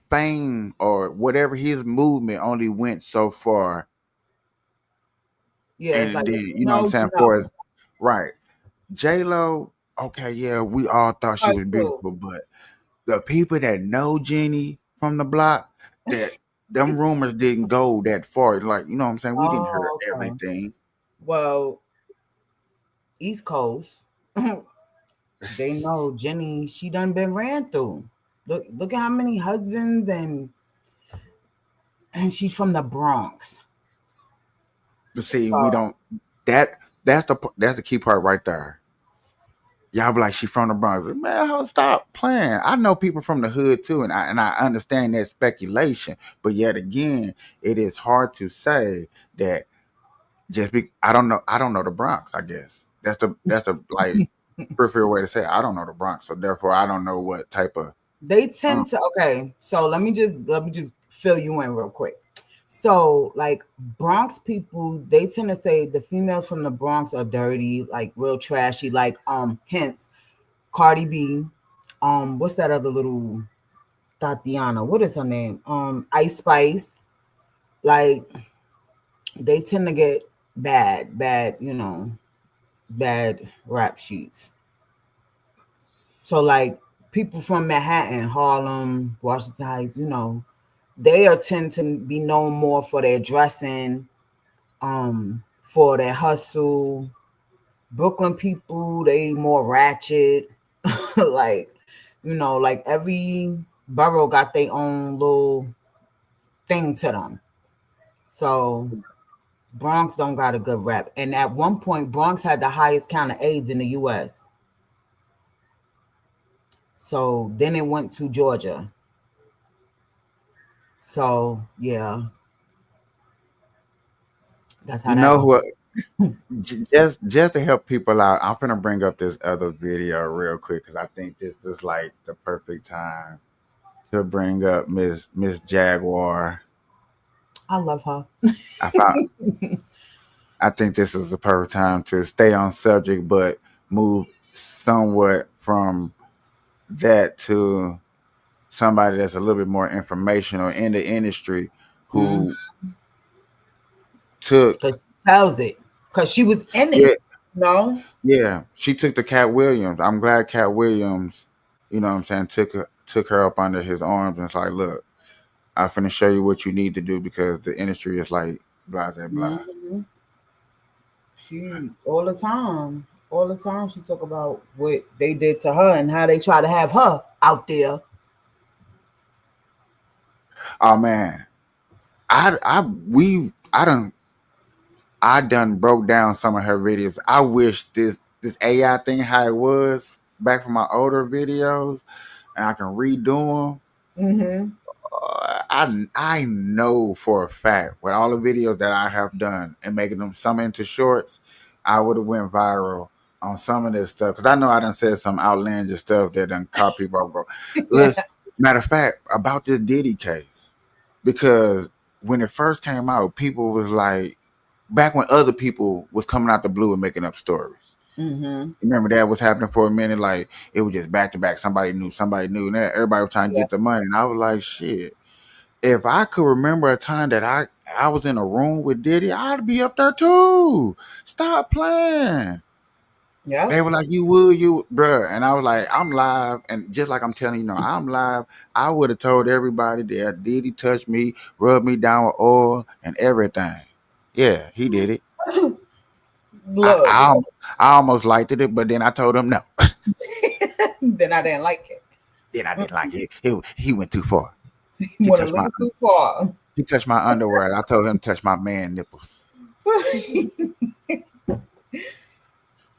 fame or whatever his movement only went so far, Yeah, it's and like, then you know what I'm saying for his right. J Lo, okay, yeah, we all thought she Her was too. beautiful, but the people that know Jenny from the block, that them rumors didn't go that far. Like, you know what I'm saying? We didn't hear Oh, okay. everything. Well, East Coast, they know Jenny, she done been ran through. Look at how many husbands and she's from the Bronx. See, we So don't that's the key part right there. Y'all be like, she from the Bronx. Man, stop playing. I know people from the hood too, and I understand that speculation. But yet again, it is hard to say that I don't know the Bronx, I guess. That's the like preferred way to say it. I don't know the Bronx. So therefore I don't know what type of they tend to okay. So let me just fill you in real quick. So like Bronx people, they tend to say the females from the Bronx are dirty, like real trashy, like hence Cardi B, what's that other little Tatiana? What is her name? Ice Spice. Like they tend to get bad, you know, bad rap sheets. So like people from Manhattan, Harlem, Washington Heights, you know, they are tend to be known more for their dressing, for their hustle. Brooklyn people, they more ratchet. Like, you know, like every borough got their own little thing to them. So Bronx don't got a good rep. And at one point, Bronx had the highest count of AIDS in the US. So then it went to Georgia. So yeah, that's how you that know goes. who just to help people out, I'm gonna bring up this other video real quick because I think this is like the perfect time to bring up Miss Jaguar. I love her. I found I think this is the perfect time to stay on subject, but move somewhat from that to somebody that's a little bit more informational in the industry Mm-hmm. who took Cause she tells it. Cause she was in yeah it. No. yeah she took the Cat Williams. I'm glad Cat Williams, you know what I'm saying, took her up under his arms and it's like, look, I'm finna show you what you need to do because the industry is like blah blah blah. Mm-hmm. She all the time she talk about what they did to her and how they try to have her out there. Oh man, I done broke down some of her videos. I wish this AI thing how it was back from my older videos, and I can redo them. Mm-hmm. I know for a fact with all the videos that I have done and making them some into shorts, I would have went viral on some of this stuff because I know I done said some outlandish stuff that done caught people off guard. Listen, matter of fact, about this Diddy case, because when it first came out, people was like, back when other people was coming out the blue and making up stories. Mm-hmm. Remember that was happening for a minute, like it was just back to back. Somebody knew, and everybody was trying to get the money, and I was like, shit. If I could remember a time that I was in a room with Diddy, I'd be up there too. Stop playing. Yeah. They were like, you bruh. And I was like, I'm live. And just like I'm telling you now, I'm live. I would have told everybody that Diddy touched me, rubbed me down with oil and everything. Yeah, he did it. Look. I almost liked it, but then I told him no. Then I didn't like it. Then I didn't like it. He went too far. He went a little too far. He touched my underwear. I told him to touch my man nipples.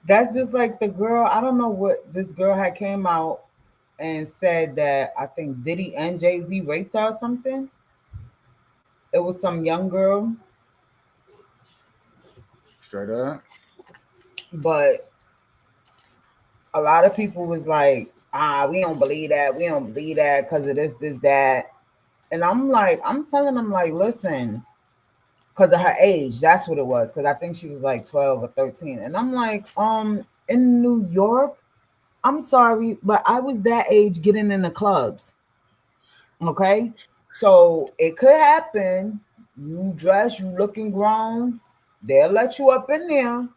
That's just like the girl. I don't know what this girl had came out and said that I think Diddy and Jay-Z raped her or something. It was some young girl. Straight up. But a lot of people was like, we don't believe that. We don't believe that because of this, that. And I'm telling them, like, listen, because of her age, that's what it was. Because I think she was like 12 or 13. And I'm like, in New York, I'm sorry, but I was that age getting in the clubs. Okay. So it could happen. You dress, you looking grown, they'll let you up in there,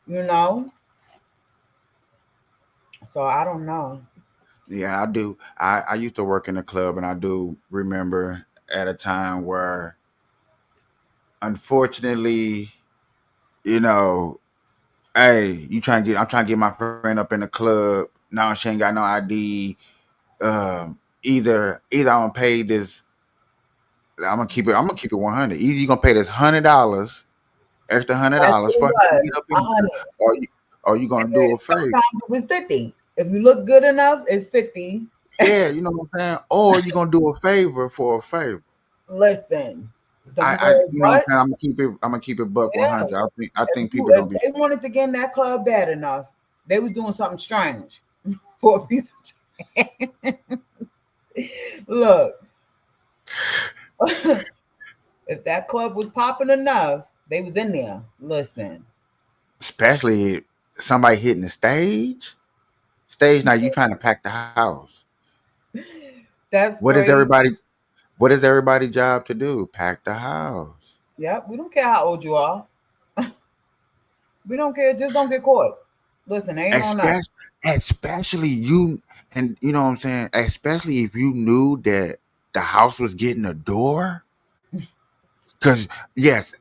you know. So I don't know. Yeah, I do. I used to work in a club, and I do remember at a time where, unfortunately, you know, hey, I'm trying to get my friend up in the club. Now she ain't got no ID. Either I'm gonna pay this. I'm gonna keep it 100. Either you gonna pay this $100, extra $100 for her to get up in there, or you gonna do a favor. Sometimes it was 50. If you look good enough, it's 50. Yeah, you know what I'm saying? Or you gonna do a favor for a favor. Listen. You know what I'm saying? I'm gonna keep it buck 100. I think people don't be. If they wanted to get in that club bad enough, they was doing something strange for a piece of change. Look, if that club was popping enough, they was in there. Listen, especially somebody hitting the stage. Now you trying to pack the house. That's what crazy. is everybody's job to do? Pack the house. Yep, we don't care how old you are. We don't care. Just don't get caught. Listen, ain't on us. Especially you, and you know what I'm saying. Especially if you knew that the house was getting a door. Because yes,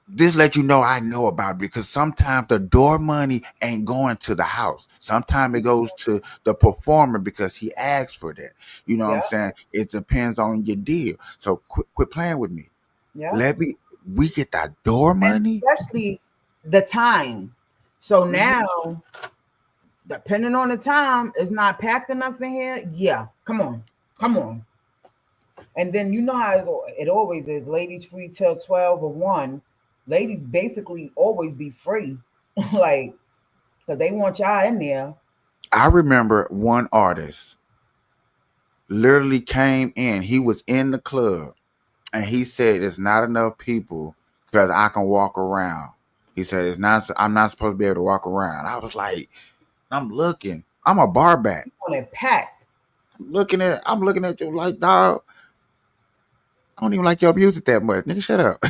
this let you know I know about it, because sometimes the door money ain't going to the house. Sometimes it goes to the performer because he asked for that. You know what I'm saying? It depends on your deal. So quit playing with me. Yeah. We get that door money. And especially the time. So now, depending on the time, it's not packed enough in here. Yeah, come on. And then you know how it always is. Ladies free till 12 or 1. Ladies basically always be free. Like, because they want y'all in there. I remember one artist literally came in. He was in the club and he said, "It's not enough people because I can walk around." He said, I'm not supposed to be able to walk around. I was like, I'm looking. I'm a bar back. On it packed. I'm looking at you like, dog, I don't even like your music that much. Nigga, shut up.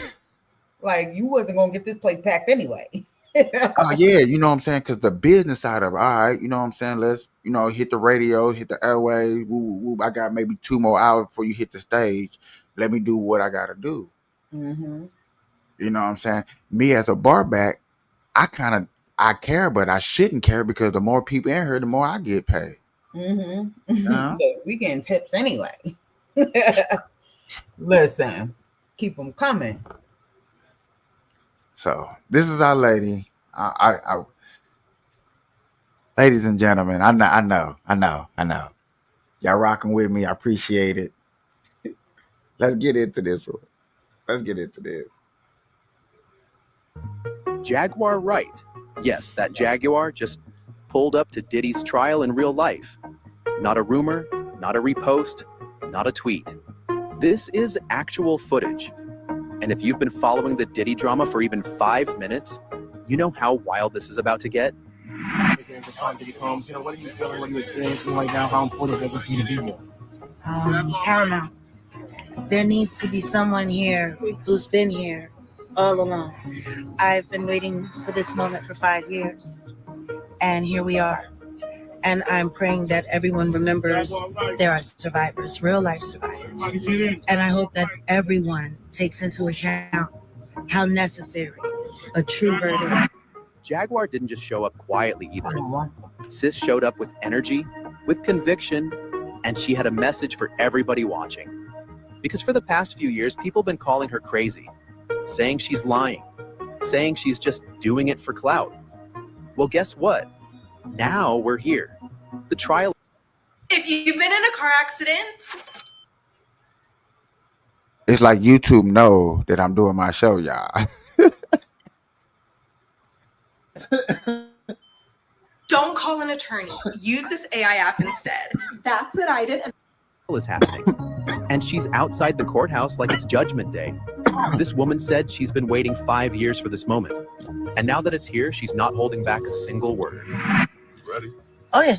Like, you wasn't going to get this place packed anyway. Oh, yeah, you know what I'm saying? Because the business side of it, all right, you know what I'm saying? Let's, hit the radio, hit the airway. I got maybe 2 more hours before you hit the stage. Let me do what I got to do. Mm-hmm. You know what I'm saying? Me as a bar back, I care, but I shouldn't care because the more people in here, the more I get paid. Mm-hmm. We getting tips anyway. Listen, keep them coming. So this is our lady. I ladies and gentlemen, I know. Y'all rocking with me. I appreciate it. Let's get into this one. Let's get into this. Jaguar right. Yes, that Jaguar just pulled up to Diddy's trial in real life. Not a rumor, not a repost, not a tweet. This is actual footage. And if you've been following the Diddy drama for even 5 minutes, you know how wild this is about to get. Diddy Combs, what are you feeling? What are you experiencing right now? How important is it for you to be here? Paramount. There needs to be someone here who's been here all along. I've been waiting for this moment for 5 years, and here we are. And I'm praying that everyone remembers there are survivors, real life survivors. And I hope that everyone takes into account how necessary a true verdict. Jaguar didn't just show up quietly either. Sis showed up with energy, with conviction, and she had a message for everybody watching. Because for the past few years, people have been calling her crazy, saying she's lying, saying she's just doing it for clout. Well, guess what? Now we're here. The trial. If you've been in a car accident, It's like YouTube know that I'm doing my show, y'all. don't call an attorney. Use this AI app instead. That's what I did. Is happening. And she's outside the courthouse like it's Judgment Day. This woman said she's been waiting 5 years for this moment. And now that it's here, she's not holding back a single word. Ready? Oh, yeah.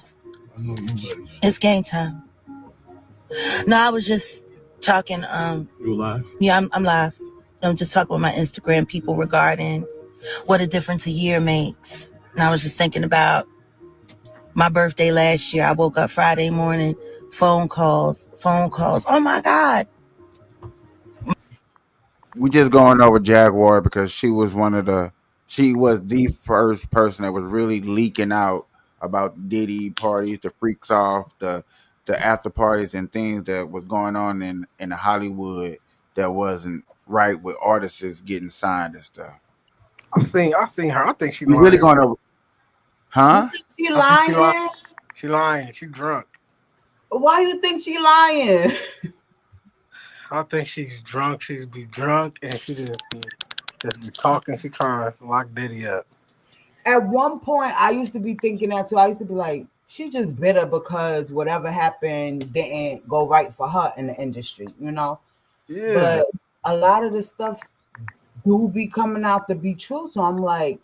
I know you ready. It's game time. No, I was just talking. You live? Yeah, I'm live. I'm just talking with my Instagram people regarding what a difference a year makes. And I was just thinking about my birthday last year. I woke up Friday morning, phone calls. Oh my God. We just going over Jaguar because she was the first person that was really leaking out about Diddy parties, the freaks off, the after parties and things that was going on in Hollywood that wasn't right with artists getting signed and stuff. I seen her. I think she We lying. really going over, huh? She lying? She lying. She drunk. Why you think she lying? I think she's drunk. She be drunk and she just be talking. She trying to lock Diddy up. At one point, I used to be thinking that too. I used to be like, she just bitter because whatever happened didn't go right for her in the industry, you know? Yeah. But a lot of the stuff do be coming out to be true. So I'm like,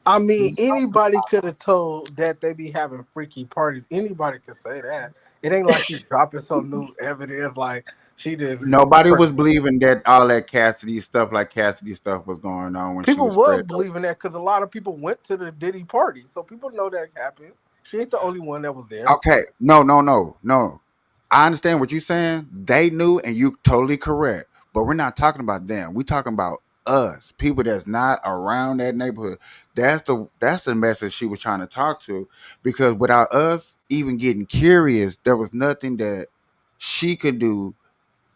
I mean, anybody could have told that they be having freaky parties. Anybody could say that. It ain't like she's dropping some new evidence. Like she just Nobody was believing that all that Cassidy stuff was going on when people she was believing that because a lot of people went to the Diddy party, so people know that happened. She ain't the only one that was there. Okay, no. I understand what you're saying. They knew, and you totally correct. But we're not talking about them. We're talking about us, people that's not around that neighborhood. That's the message she was trying to talk to. Because without us even getting curious, there was nothing that she could do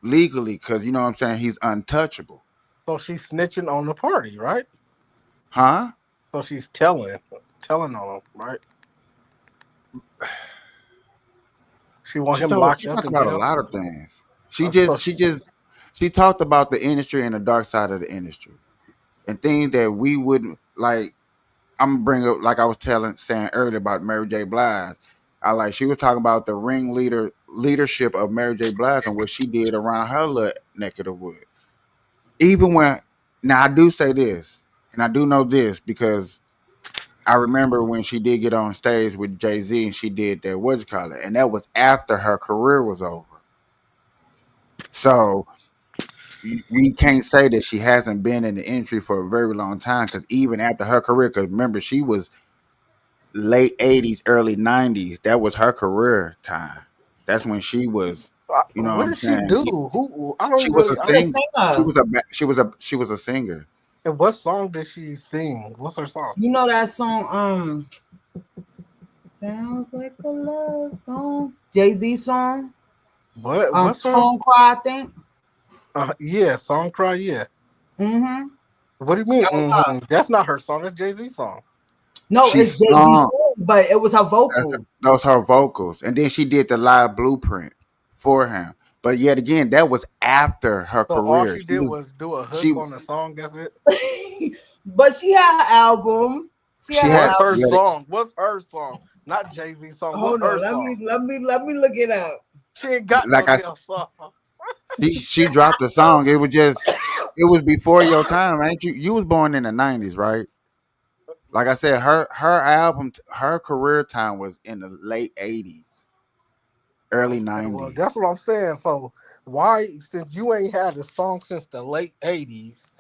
legally. Because you know what I'm saying, he's untouchable. So she's snitching on the party, right? Huh? So she's telling on him, right? She want him locked up. She talked about a lot of things. She talked about the industry and the dark side of the industry and things that we wouldn't like. I'm gonna bring up, like I was saying earlier about Mary J. Blige. She was talking about the leadership of Mary J. Blige and what she did around her little neck of the wood. Even when, now I do say this, and I do know this because I remember when she did get on stage with Jay-Z and she did that, and that was after her career was over. So we can't say that she hasn't been in the industry for a very long time, because even after her career, because remember, she was late 80s, early 90s. That was her career time. That's when she was, you know what did she do? Who? I don't she really. was a singer. She was a singer. And what song did she sing? What's her song? You know that song, sounds like a love song. Jay-Z song. What song? Cry, I think. Yeah, Song Cry, yeah. Mm-hmm. What do you mean? That's not her song. That's Jay-Z's song. No, it's Jay-Z's song, but it was her vocals. Those her vocals. And then she did the live blueprint for him. But yet again, that was after her So all career. she did was do a hook she on the song. That's it. But she had an album. What's her song? What's her song? Not Jay-Z song. What's Hold her on, song? let me look it up. She ain't got like no I damn song. she dropped the song. It was before your time, ain't you? You was born in the 90s, right? Like I said, her album, her career time was in the late 80s, early 90s. Well, that's what I'm saying. So why, since you ain't had a song since the late 80s,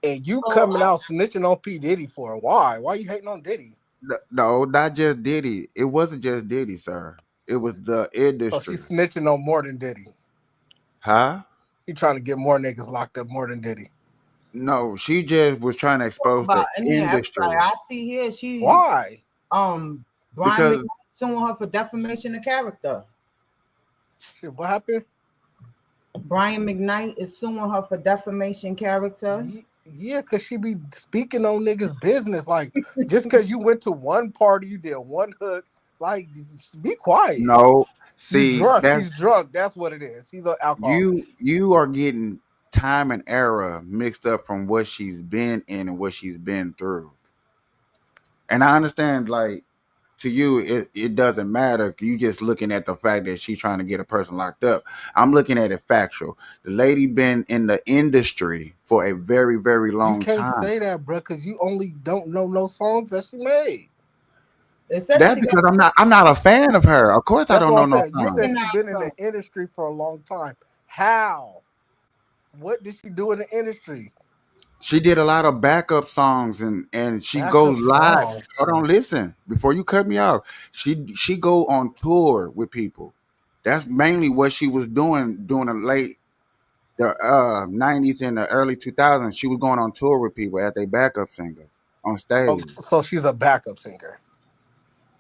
and you coming out snitching on P. Diddy for it, why? Why you hating on Diddy? No, not just Diddy. It wasn't just Diddy, sir. It was the So industry. she's snitching on more than Diddy. Huh? She trying to get more niggas locked up more than Diddy. No, she just was trying to expose the industry. I see here she why? Brian Because McKnight suing her for defamation of character. Shit, what happened? Brian McKnight is suing her for defamation character. Yeah, because she be speaking on niggas' business. Like, just because you went to one party, you did one hook, like, just be quiet. no, see, you drunk. She's drunk. That's what it is. She's an alcoholic. you are getting time and era mixed up from what she's been in and what she's been through. And I understand, like, to you, it doesn't matter. You just looking at the fact that she's trying to get a person locked up. I'm looking at it factual. The lady been in the industry for a very, very long time. You can't say that, bro, because you only don't know no songs that she made. That's because I'm not a fan of her. Of course, I don't know no songs. You said she's been in the industry for a long time. How? What did she do in the industry? She did a lot of backup songs and she goes live. Hold on, listen. Before you cut me off, she go on tour with people. That's mainly what she was doing during the 90s and the early 2000s. She was going on tour with people as they backup singers on stage. So she's a backup singer.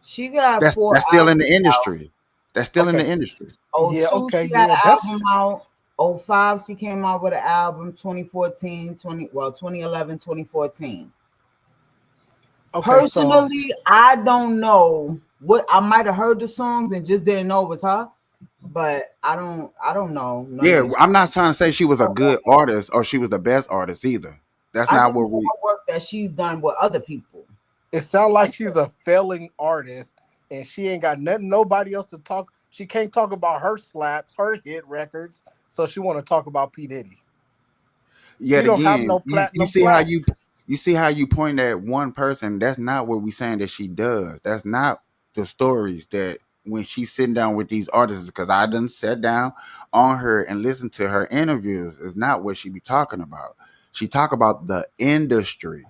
She got that's still in the industry. That's still in the industry. She got an album out. 05, she came out with an album. 2014, 2011, 2014. Personally, I don't know what I might have heard the songs and just didn't know it was her. But I don't know. Yeah, I'm not trying to say she was a good artist or she was the best artist either. That's not what we work that she's done with other people. It sounds like she's a failing artist and she ain't got nobody else to talk. She can't talk about her slaps, her hit records, so she want to talk about P. Diddy. Yet again, you see how you see how you point at one person. That's not what we saying that she does. That's not the stories that when she's sitting down with these artists, because I done sat down on her and listened to her interviews, is not what she be talking about. She talk about the industry.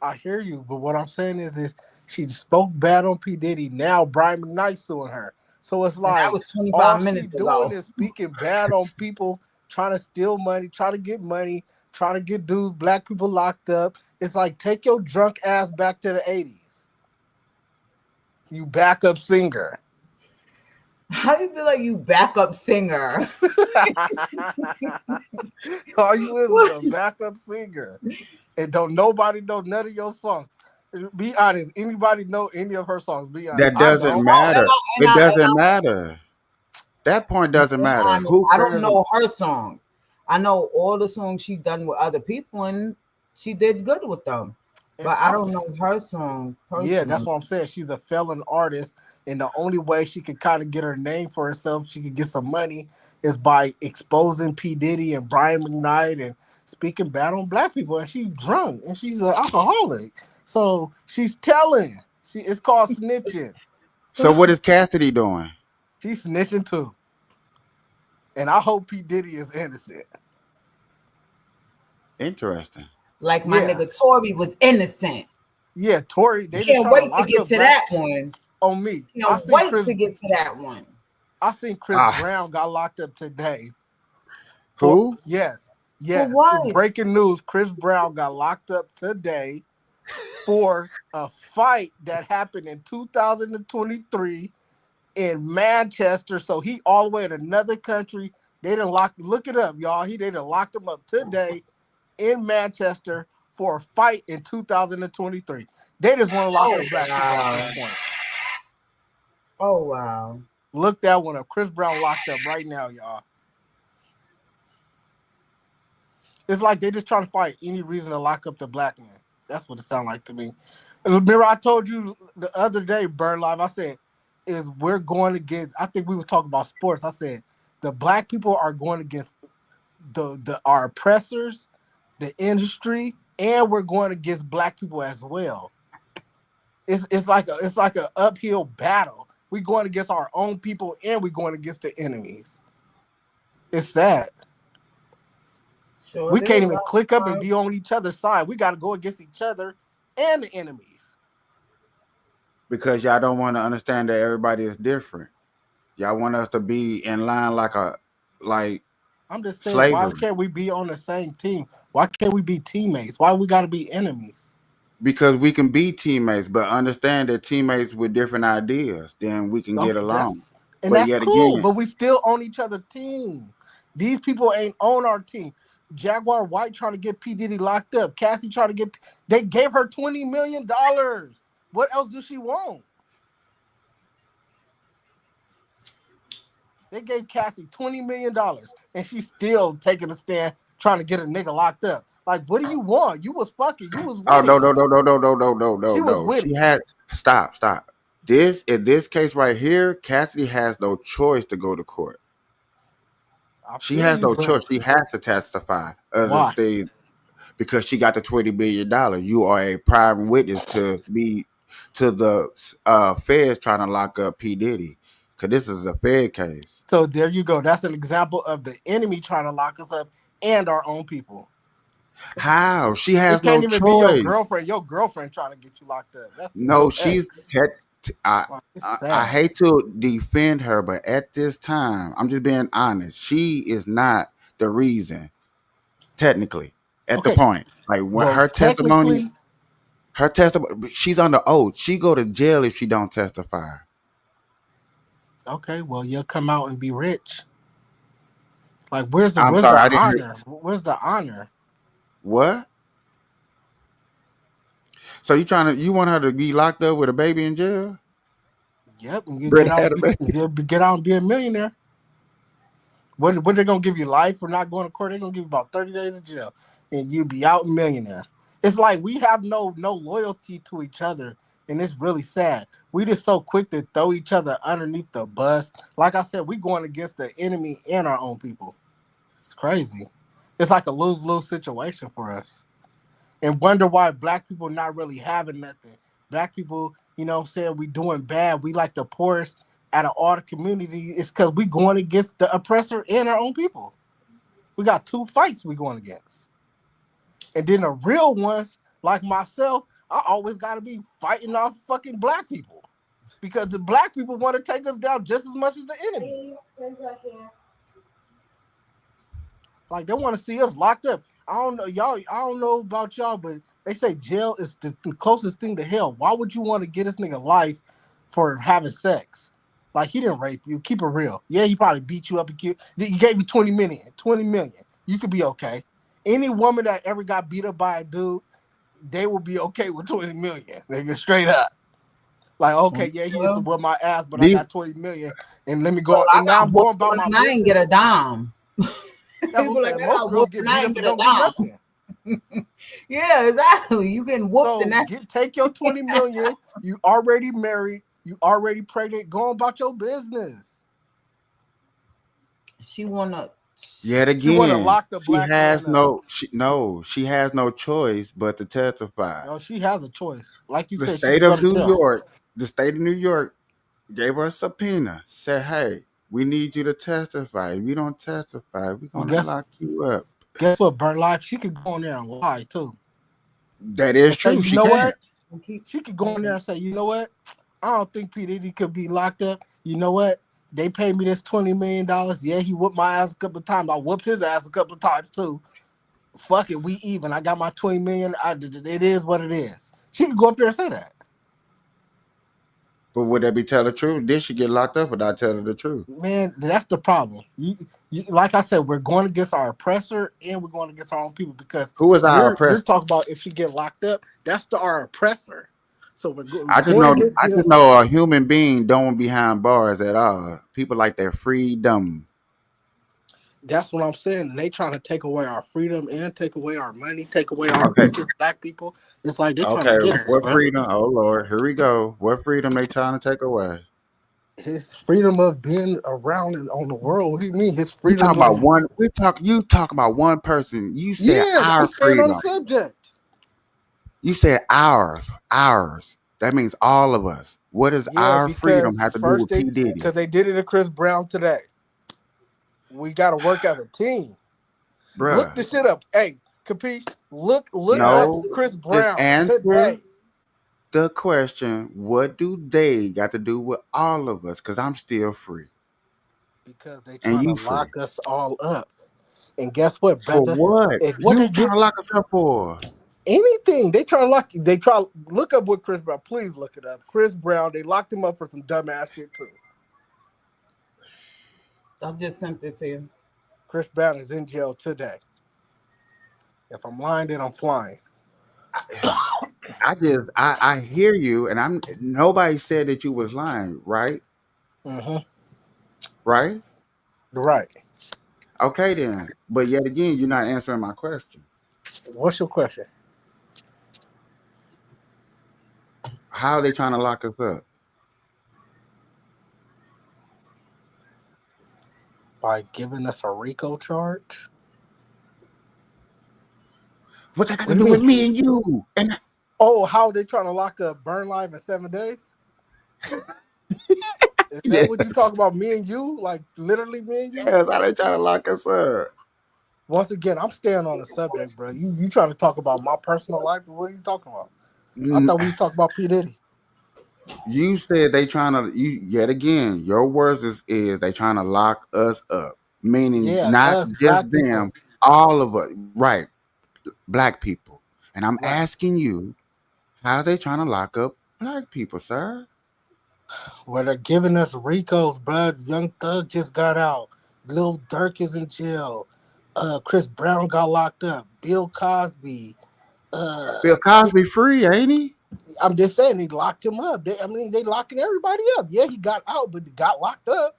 I hear you, but what I'm saying is she spoke bad on P. Diddy. Now Brian McKnight suing her. So it's like that was 25 all minutes she's ago. doing is speaking bad on people, trying to steal money, trying to get money, trying to get dudes, black people locked up. It's like, take your drunk ass back to the 80s. You backup singer. How do you feel like you backup singer? All you is a backup singer. And don't nobody know none of your songs. Be honest. Anybody know any of her songs? Be honest. That doesn't matter. It doesn't matter. That point doesn't matter. I don't know her songs. I know all the songs she done with other people, and she did good with them. But I don't know her song. Yeah, that's what I'm saying. She's a felon artist, and the only way she could kind of get her name for herself, she could get some money, is by exposing P. Diddy and Brian McKnight and speaking bad on black people. And she's drunk and she's an alcoholic, so she's telling. It's called snitching. So what is Cassidy doing? She's snitching too. And I hope P. Diddy is innocent. Interesting. Like my nigga Tory was innocent. Yeah, Tory. They can't wait to get to that one. On me. Can't wait to get to that one. I seen Chris Brown got locked up today. Who? Yes. For what? Breaking news. Chris Brown got locked up today for a fight that happened in 2023 in Manchester. So he all the way in another country. They done look it up, y'all. They done locked him up today in Manchester for a fight in 2023. They just want to lock up black people at this point. Oh wow. Look that one up. Chris Brown locked up right now, y'all. It's like they just trying to find any reason to lock up the black man. That's what it sounds like to me. And remember, I told you the other day, Bird Live, I said, is we're going against, I think we were talking about sports. I said, the black people are going against our oppressors, the industry, and we're going against black people as well. It's like an uphill battle. We're going against our own people and we're going against the enemies. It's sad. Sure We can't did. even click up and be on each other's side. We got to go against each other and the enemies. Because y'all don't want to understand that everybody is different. Y'all want us to be in line like I'm just saying, slavery. why can't we be on the same team? Why can't we be teammates? Why we got to be enemies? Because we can be teammates, but understand that teammates with different ideas, then we can get along. That's cool, but we still on each other's team. These people ain't on our team. Jaguar White trying to get P. Diddy locked up. Cassie trying to get. They gave her $20 million. What else does she want? They gave Cassie $20 million, and she's still taking a stand trying to get a nigga locked up. Like, what do you want? You was fucking. You was with Oh no. She was with She had stop. In this case right here, Cassidy has no choice to go to court. She has no choice. She has to testify. Why? Because she got the $20 million. You are a prime witness to the feds trying to lock up P. Diddy. Because this is a Fed case. So there you go. That's an example of the enemy trying to lock us up and our own people. How? She has no choice. It can't even be your girlfriend. Your girlfriend trying to get you locked up. That's she's. I hate to defend her, but at this time, I'm just being honest. She is not the reason. Technically, at the point, like when her testimony, she's on the oath. She go to jail if she don't testify. Okay, well, you'll come out and be rich. Like, where's the honor? Where's the honor? What? So you want her to be locked up with a baby in jail? Yep, and you get out and be a millionaire. What they gonna give you, life for not going to court? They're gonna give you about 30 days in jail, and you be out and millionaire. It's like we have no loyalty to each other, and it's really sad. We just so quick to throw each other underneath the bus. Like I said, we going against the enemy and our own people. It's crazy. It's like a lose-lose situation for us. And wonder why black people not really having nothing. Black people, you know what I'm saying, we doing bad. We like the poorest out of all the community. It's because we going against the oppressor and our own people. We got two fights we going against. And then the real ones, like myself, I always got to be fighting off fucking black people. Because the black people want to take us down just as much as the enemy. Like, they want to see us locked up. I don't know about y'all, but they say jail is the closest thing to hell. Why would you want to get this nigga life for having sex? Like, he didn't rape you. Keep it real. Yeah, he probably beat you up and killed. You gave me 20 million. 20 million. You could be okay. Any woman that ever got beat up by a dude, they will be okay with 20 million. They get straight up. Like, okay, yeah, he used to whip my ass, but I got 20 million. And let me go. And now I'm going by my business. I ain't get a dime. People like, most girls get beat up and don't get nothing. Yeah, exactly. You getting whooped. So take your 20 million. You already married. You already pregnant. Go about your business. She wanna. Yet again, she wanna lock the black she has no choice but to testify. No, she has a choice. Like you said, the state of New York gave her a subpoena. Said, hey, we need you to testify. If you don't testify, we're gonna lock you up. Guess what, Bird Life? She could go in there and lie too. That is true. You know what? She could go in there and say, you know what? I don't think P. Diddy could be locked up. You know what? They paid me this $20 million. Yeah, he whooped my ass a couple of times. I whooped his ass a couple of times too. Fuck it, we even. I got my 20 million. It is what it is. She could go up there and say that. But would that be tell the truth? Did she get locked up without telling the truth? Man, that's the problem. You, like I said, we're going against our oppressor and we're going against our own people because who is our oppressor? You're talking about if she get locked up, that's our oppressor. So we're going. I just know a human being don't behind bars at all. People like their freedom. That's what I'm saying. They trying to take away our freedom and take away our money, take away our Okay. riches, black people. It's like they trying Okay. to get us, What bro. freedom? Oh Lord, here we go. What freedom they trying to take away? His freedom of being around and on the world. What do you mean? His You freedom, talking about like, one? You talking about one person? You said yeah, I'm our staying on the freedom. subject. You said ours. That means all of us. What does Yeah, our freedom because have to do first with P Diddy? because they did it to Chris Brown today. We got to work as a team. Look Bruh, the shit up. Hey, Capiche, look up no. Chris Just Brown answer today. the question. What do they got to do with all of us? Because I'm still free. Because they And trying to you free. lock us all up. And guess what, For brother? what? If What you they trying get to lock us up for? anything, they try to lock you. They try look up what Chris Brown. Please look it up. Chris Brown. They locked him up for some dumbass shit too. I just sent it to you. Chris Brown is in jail today. If I'm lying, then I'm flying. I hear you, and nobody said that you was lying, right? Mm-hmm. Right? Right. Okay then. But yet again, you're not answering my question. What's your question? How are they trying to lock us up? By giving us a RICO charge? What that got What to do do you with mean? me and you? And Oh, how they trying to lock up Burn Live in 7 days? Is that what you talk about? Me and you? Like literally me and you? yes, how they trying to lock us up? Once again, I'm staying on the subject, bro. You trying to talk about my personal life? What are you talking about? I thought we was talking about P. Diddy. You said they trying to. You yet again. Your words is they trying to lock us up, meaning Yeah, not us just black them, people. all of us, right? Black people. And I'm Right. asking you, how they trying to lock up black people, sir? Where they're giving us Ricos, bro. Young Thug just got out. Lil Durk is in jail. Chris Brown got locked up. Bill Cosby. Bill Cosby free, ain't he? I'm just saying they locked him up. They locking everybody up. Yeah, he got out, but he got locked up.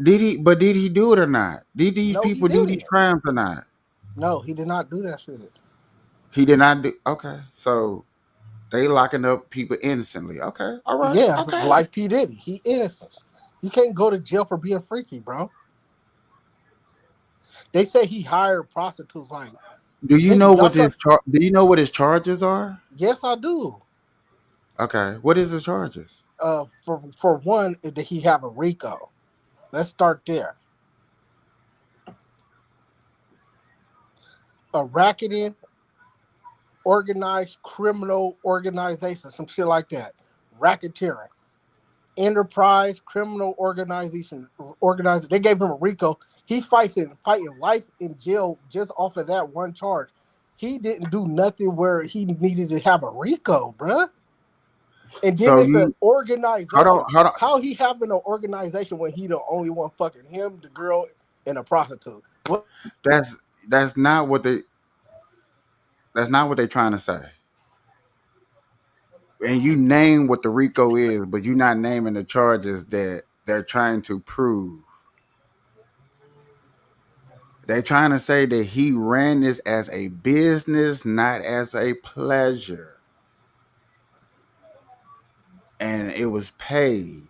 Did he do it or not? Did these No, he people do these didn't. crimes or not? No, he did not do that shit. He did not do. Okay, so they locking up people innocently. Okay, all right, Yeah, okay. like P. Diddy. He innocent. You can't go to jail for being freaky, bro. They say he hired prostitutes. Like, Do you nigga, know y'all what try. Do you know what his charges are? Yes, I do. Okay, what is his charges? For one, did he have a RICO? Let's start there. A racketing, organized criminal organization, some shit like that. Racketeering, enterprise, criminal organization. Organized. They gave him a RICO. He's fighting life in jail just off of that one charge. He didn't do nothing where he needed to have a RICO, bruh. And then So it's an you organization. hold on. How he having an organization when he the only one fucking him, the girl, and a prostitute? What? That's that's not what they that's not what they're trying to say. And you name what the RICO is, but you're not naming the charges that they're trying to prove. They're trying to say that he ran this as a business, not as a pleasure. And it was paid.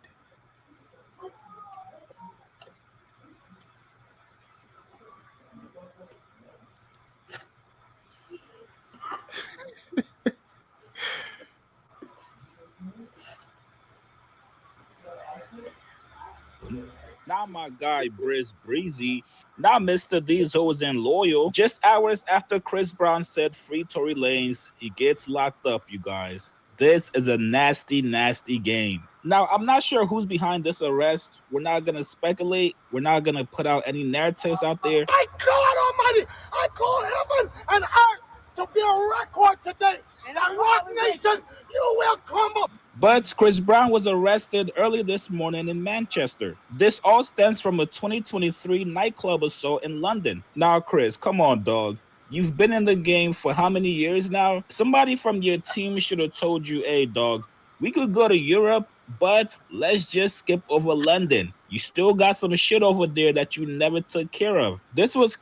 Not my guy, Breezy. Not Mr. Diesel is in loyal. Just hours after Chris Brown said free Tory Lanez, he gets locked up, you guys. This is a nasty, nasty game. Now, I'm not sure who's behind this arrest. We're not going to speculate. We're not going to put out any narratives out there. My God Almighty, I call heaven and earth to be a record today. That Rock Nation, you will crumble. But Chris Brown was arrested early this morning in Manchester. This all stems from a 2023 nightclub assault in London. Now, Chris, come on, dog. You've been in the game for how many years now? Somebody from your team should have told you, hey, dog, we could go to Europe But let's just skip over London. You still got some shit over there that you never took care of. This was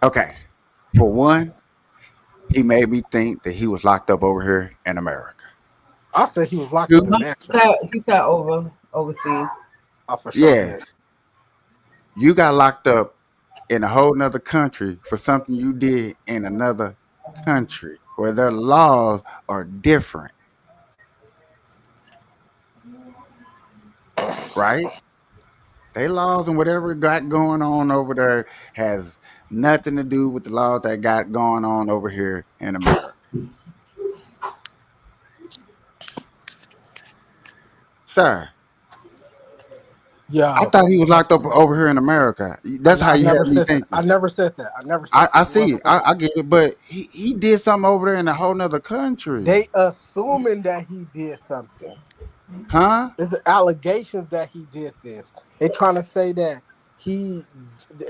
Okay. For one, he made me think that he was locked up over here in America. I said he was locked up in Two, Manchester. He said overseas. I for sure yeah, did. you got locked up in a whole nother country for something you did in another country where their laws are different, right? They laws and whatever got going on over there has nothing to do with the laws that got going on over here in America. Sir, I Yo, thought he was locked up over here in America. That's how I you never had me said that. thinking. I never said that. I never said I that. see it. I get it. But he did something over there in a whole nother country. They assuming that he did something. Huh? There's allegations that he did this. They trying to say that he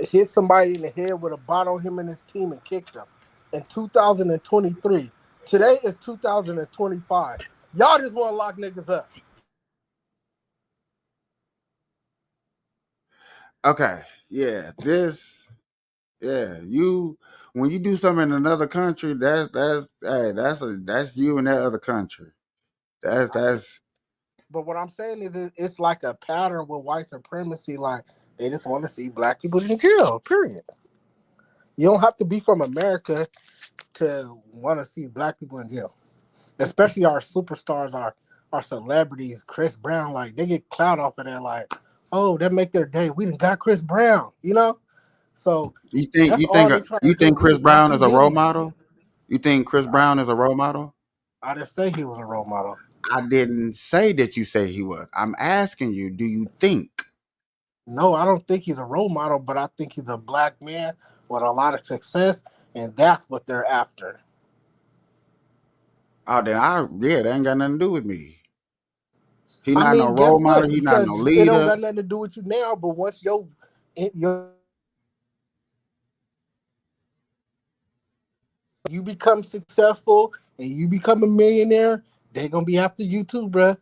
hit somebody in the head with a bottle, him and his team, and kicked them in 2023. Today is 2025. Y'all just want to lock niggas up. Okay. Yeah. You when you do something in another country, that's you in that other country. That's But what I'm saying is, it's like a pattern with white supremacy. Like they just want to see black people in jail. Period. You don't have to be from America to want to see black people in jail. Especially our superstars, our celebrities, Chris Brown. Like they get clout off of that. Like, oh, that make their day. We done got Chris Brown. So you think that's all they trying to you do. think We Chris done got Brown P is a role Diddy. model? You think Chris Brown is a role model? I didn't say he was a role model. I didn't say that you say he was. I'm asking you, do you think? No, I don't think he's a role model, but I think he's a black man with a lot of success, and that's what they're after. Oh, that ain't got nothing to do with me. He I not no mean, guess role model. what? He not no Because it don't leader. got nothing to do with you now, but once you become successful and you become a millionaire, they gonna be after you too, bruh.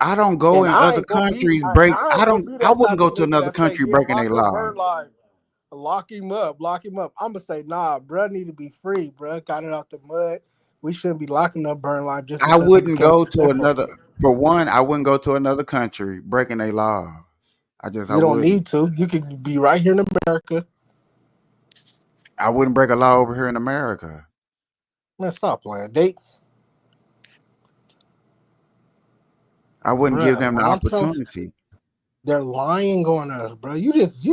I don't go And in I other ain't gonna be, countries and break. I ain't gonna be I that wouldn't type go of to nigga another that say, country "Yeah, breaking their lock up laws. Bird Life, lock him up, lock him up." I'm gonna say, "Nah, bruh, need to be free, bruh. Got it out the mud. We shouldn't be locking up Burn Life just I because he wouldn't became go to successful." another. For one, I wouldn't go to another country breaking their laws. I You don't wouldn't. need to. You could be right here in America. I wouldn't break a law over here in America. Man, stop playing. They, I wouldn't give bruh, them the what I'm telling, opportunity. they're lying on us, bro. You just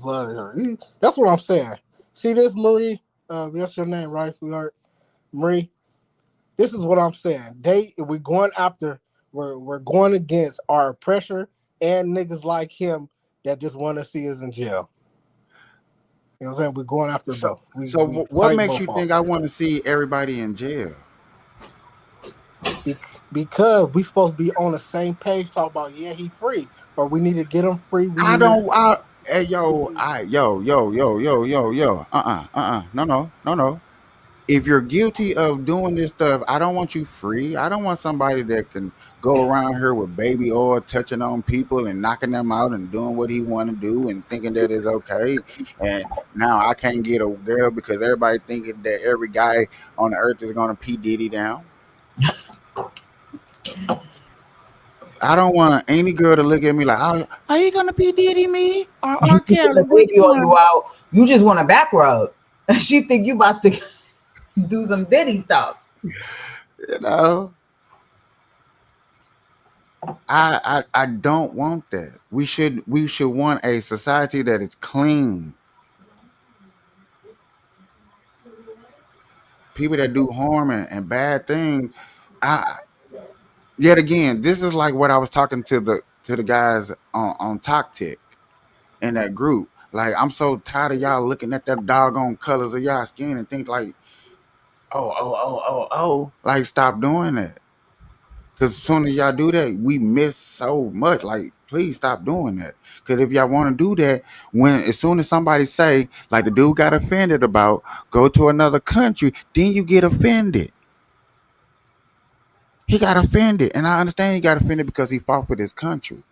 love her. That's what I'm saying. See this, Marie? That's your name, right, sweetheart? Marie. This is what I'm saying. We're going after. We're going against our oppressor and niggas like him that just want to see us in jail. You know what I'm saying? We're going after So, both. We what fighting makes both you of think I want to see everybody in jail? them. Because we supposed to be on the same page. Talk about he free, or we need to get him free. We I need to. don't. Hey, yo. No. If you're guilty of doing this stuff, I don't want you free. I don't want somebody that can go around here with baby oil, touching on people and knocking them out and doing what he want to do and thinking that is okay. And now I can't get a girl because everybody thinking that every guy on the earth is gonna P Diddy down. I don't want any girl to look at me like, "Oh, are you gonna P Diddy me or R. The Kelly? Which baby on you one?" out. You just want a back rub. She think you about to do some Diddy stuff. You know. I don't want that. We should want a society that is clean. People that do harm and bad things. I Yet again, this is like what I was talking to the guys on Toktik in that group. Like I'm so tired of y'all looking at that doggone colors of y'all skin and think like, oh, like stop doing that. Because as soon as y'all do that, we miss so much. Like, please stop doing that. Because if y'all want to do that, as soon as somebody say, like the dude got offended about, go to another country, then you get offended. He got offended, and I understand he got offended because he fought for this country.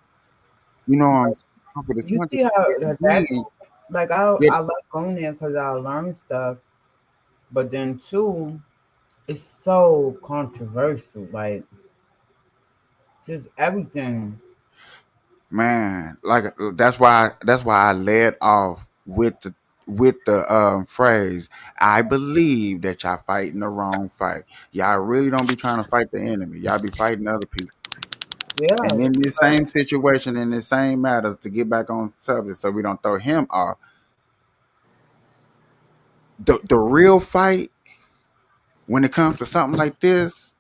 You know what I'm saying? Fought for this You country. see how Yet that's again, like I yet- like going there because I learn stuff, but then too, it's so controversial. Like just everything. man, like that's why I led off with the phrase, I believe that y'all fighting the wrong fight. Y'all really don't be trying to fight the enemy. Y'all be fighting other people. Yeah, And in this but same situation, in this same matters, to get back on subject so we don't throw him off, the real fight when it comes to something like this,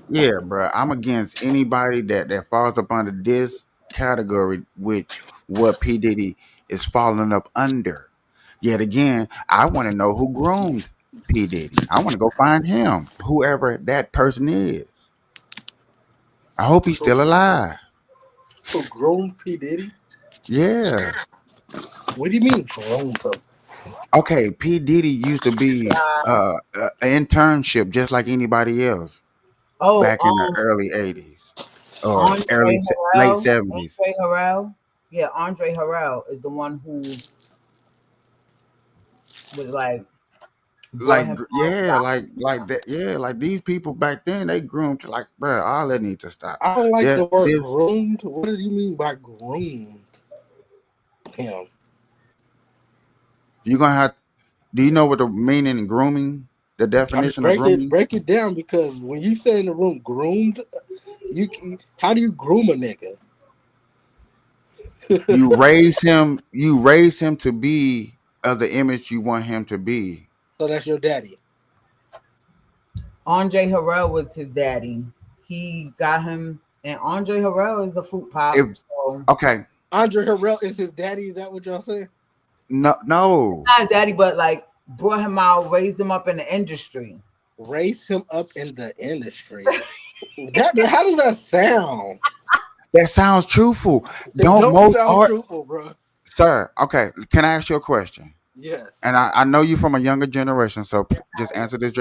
yeah, bro, I'm against anybody that falls up under this category, which what P Diddy is falling up under. Yet again, I want to know who groomed P Diddy. I want to go find him, whoever that person is. I hope he's still alive. So grown P Diddy? Yeah. What do you mean grown him? Okay, P Diddy used to be an internship just like anybody else oh, back in the early '80s or Andre late Harrell, '70s. Andre Harrell, yeah, Andre Harrell is the one who was like brought him Yeah, outside. like that, yeah, like these people back then they groomed like, bro, all that need to stop. I don't like Yeah, the word this groomed. What do you mean by groomed him? you're gonna have. Do you know what the meaning in grooming? The I mean, definition of grooming? break it down because when you say in the room groomed, how do you groom a nigga? You raise him. You raise him to be of the image you want him to be. So that's your daddy. Andre Harrell was his daddy. He got him, and Andre Harrell is a fruit If pop. So okay, Andre Harrell is his daddy. Is that what y'all saying? no. not daddy, but like brought him out, raised him up in the industry. Raise him up in the industry. How does that sound? That sounds truthful. It Don't don't most sound art, truthful, bro. sir? Okay, can I ask you a question? Yes. And I know you from a younger generation, so just answer this.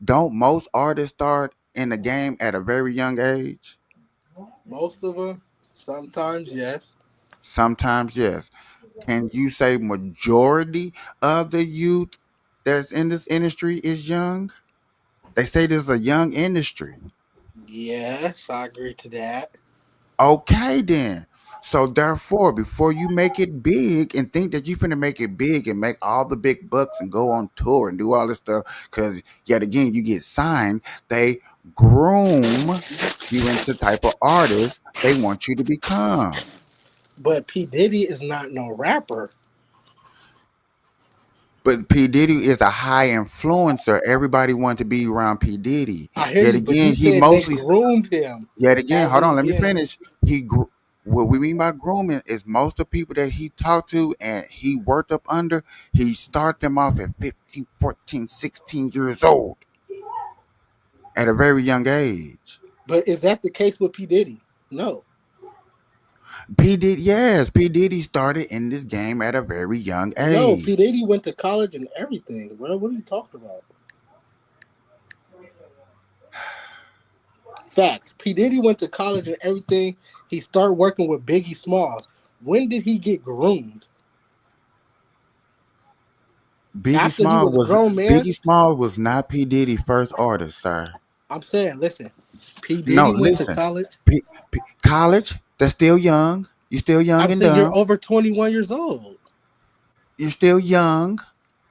Don't most artists start in the game at a very young age? Most of them. Sometimes, yes. Sometimes, yes. Can you say majority of the youth that's in this industry is young? They say this is a young industry. Yes, I agree to that. Okay, then. So therefore, before you make it big and think that you're finna make it big and make all the big bucks and go on tour and do all this stuff, because yet again you get signed, they groom you into the type of artist they want you to become. But P Diddy is not no rapper. But P Diddy is a high influencer. Everybody wanted to be around P Diddy. I hear Yet you, but you again, he said they mostly. groomed him Yet again, as hold he's on, let me getting. finish. What we mean by grooming is most of the people that he talked to and he worked up under, he started them off at 15, 14, 16 years old at a very young age. But is that the case with P Diddy? No. Yes, P Diddy started in this game at a very young No, P age. Diddy went to college and everything, bro. What are you talking about? Facts. P Diddy went to college and everything. He started working with Biggie Smalls. When did he get groomed? After he was a grown man? Biggie Small was not P Diddy's first artist, sir. I'm saying, listen. P No, Diddy went to listen. college. College, they're still young. You're still young I'm and saying you're dumb. over 21 years old. You're still young.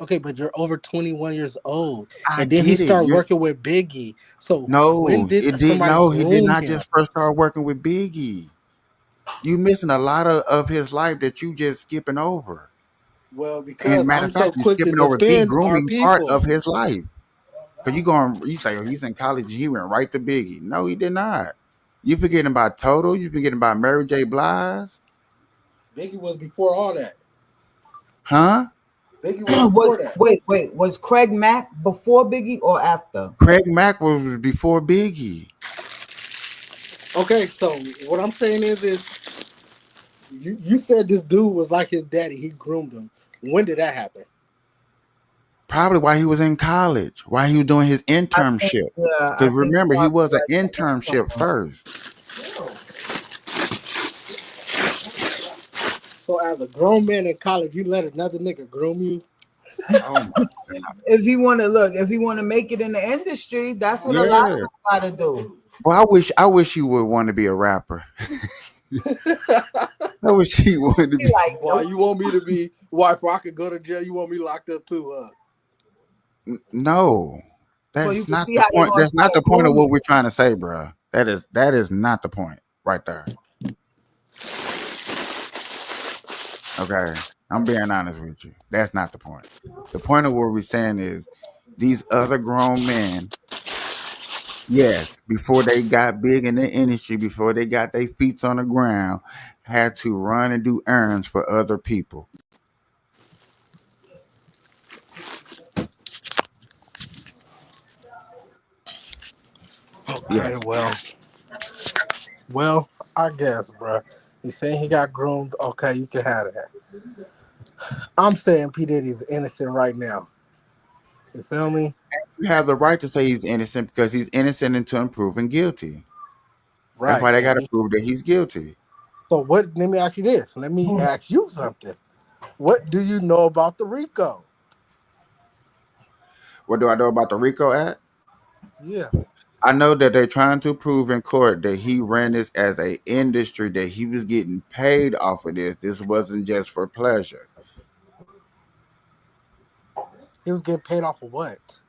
Okay, but you're over 21 years old. I And then he get it. started working with Biggie. So when No, did it did. somebody No, he did groom not him? just first start working with Biggie. You missing a lot of his life that you just skipping over. Well, And because matter I'm of so fact, you quick to skipping over the defend our grooming part people. of his life. Cause you say, oh, he's in college, he went right to Biggie. No, he did not. You forgetting about Total, you forgetting about Mary J. Blige. Biggie was before all that. Huh? Biggie was before that. Was Craig Mack before Biggie or after? Craig Mack was before Biggie. Okay, so what I'm saying is you said this dude was like his daddy. He groomed him. When did that happen? Probably while he was in college, while he was doing his internship. I Because think remember, he was an like internship first. So as a grown man in college, you let another nigga groom you? Oh my God. if he want to make it in the industry, that's what a lot of Yeah. them got to do. Well, I wish you would want to be a rapper. I wish he wanted to be. Like, Why you want me to be? Why if I could go to jail, you want me locked up too? No, so you that's can not see the how they point. gonna That's try not to the point of groom what you. we're trying to say, bro. That is not the point right there. Okay, I'm being honest with you. That's not the point. The point of what we're saying is these other grown men, yes, before they got big in the industry, before they got their feet on the ground, had to run and do errands for other people. Okay, Yes, well, I guess, bro. He's saying he got groomed. Okay, you can have that. I'm saying P Diddy's innocent right now. You feel me? you have the right to say he's innocent because he's innocent until proven guilty. That's Right. why they got to prove that he's guilty. So what? Let me ask you this. Let me ask you something. What do you know about the RICO? What do I know about the RICO Act? Yeah. I know that they're trying to prove in court that he ran this as a industry, that he was getting paid off of this. This wasn't just for pleasure. He was getting paid off of what?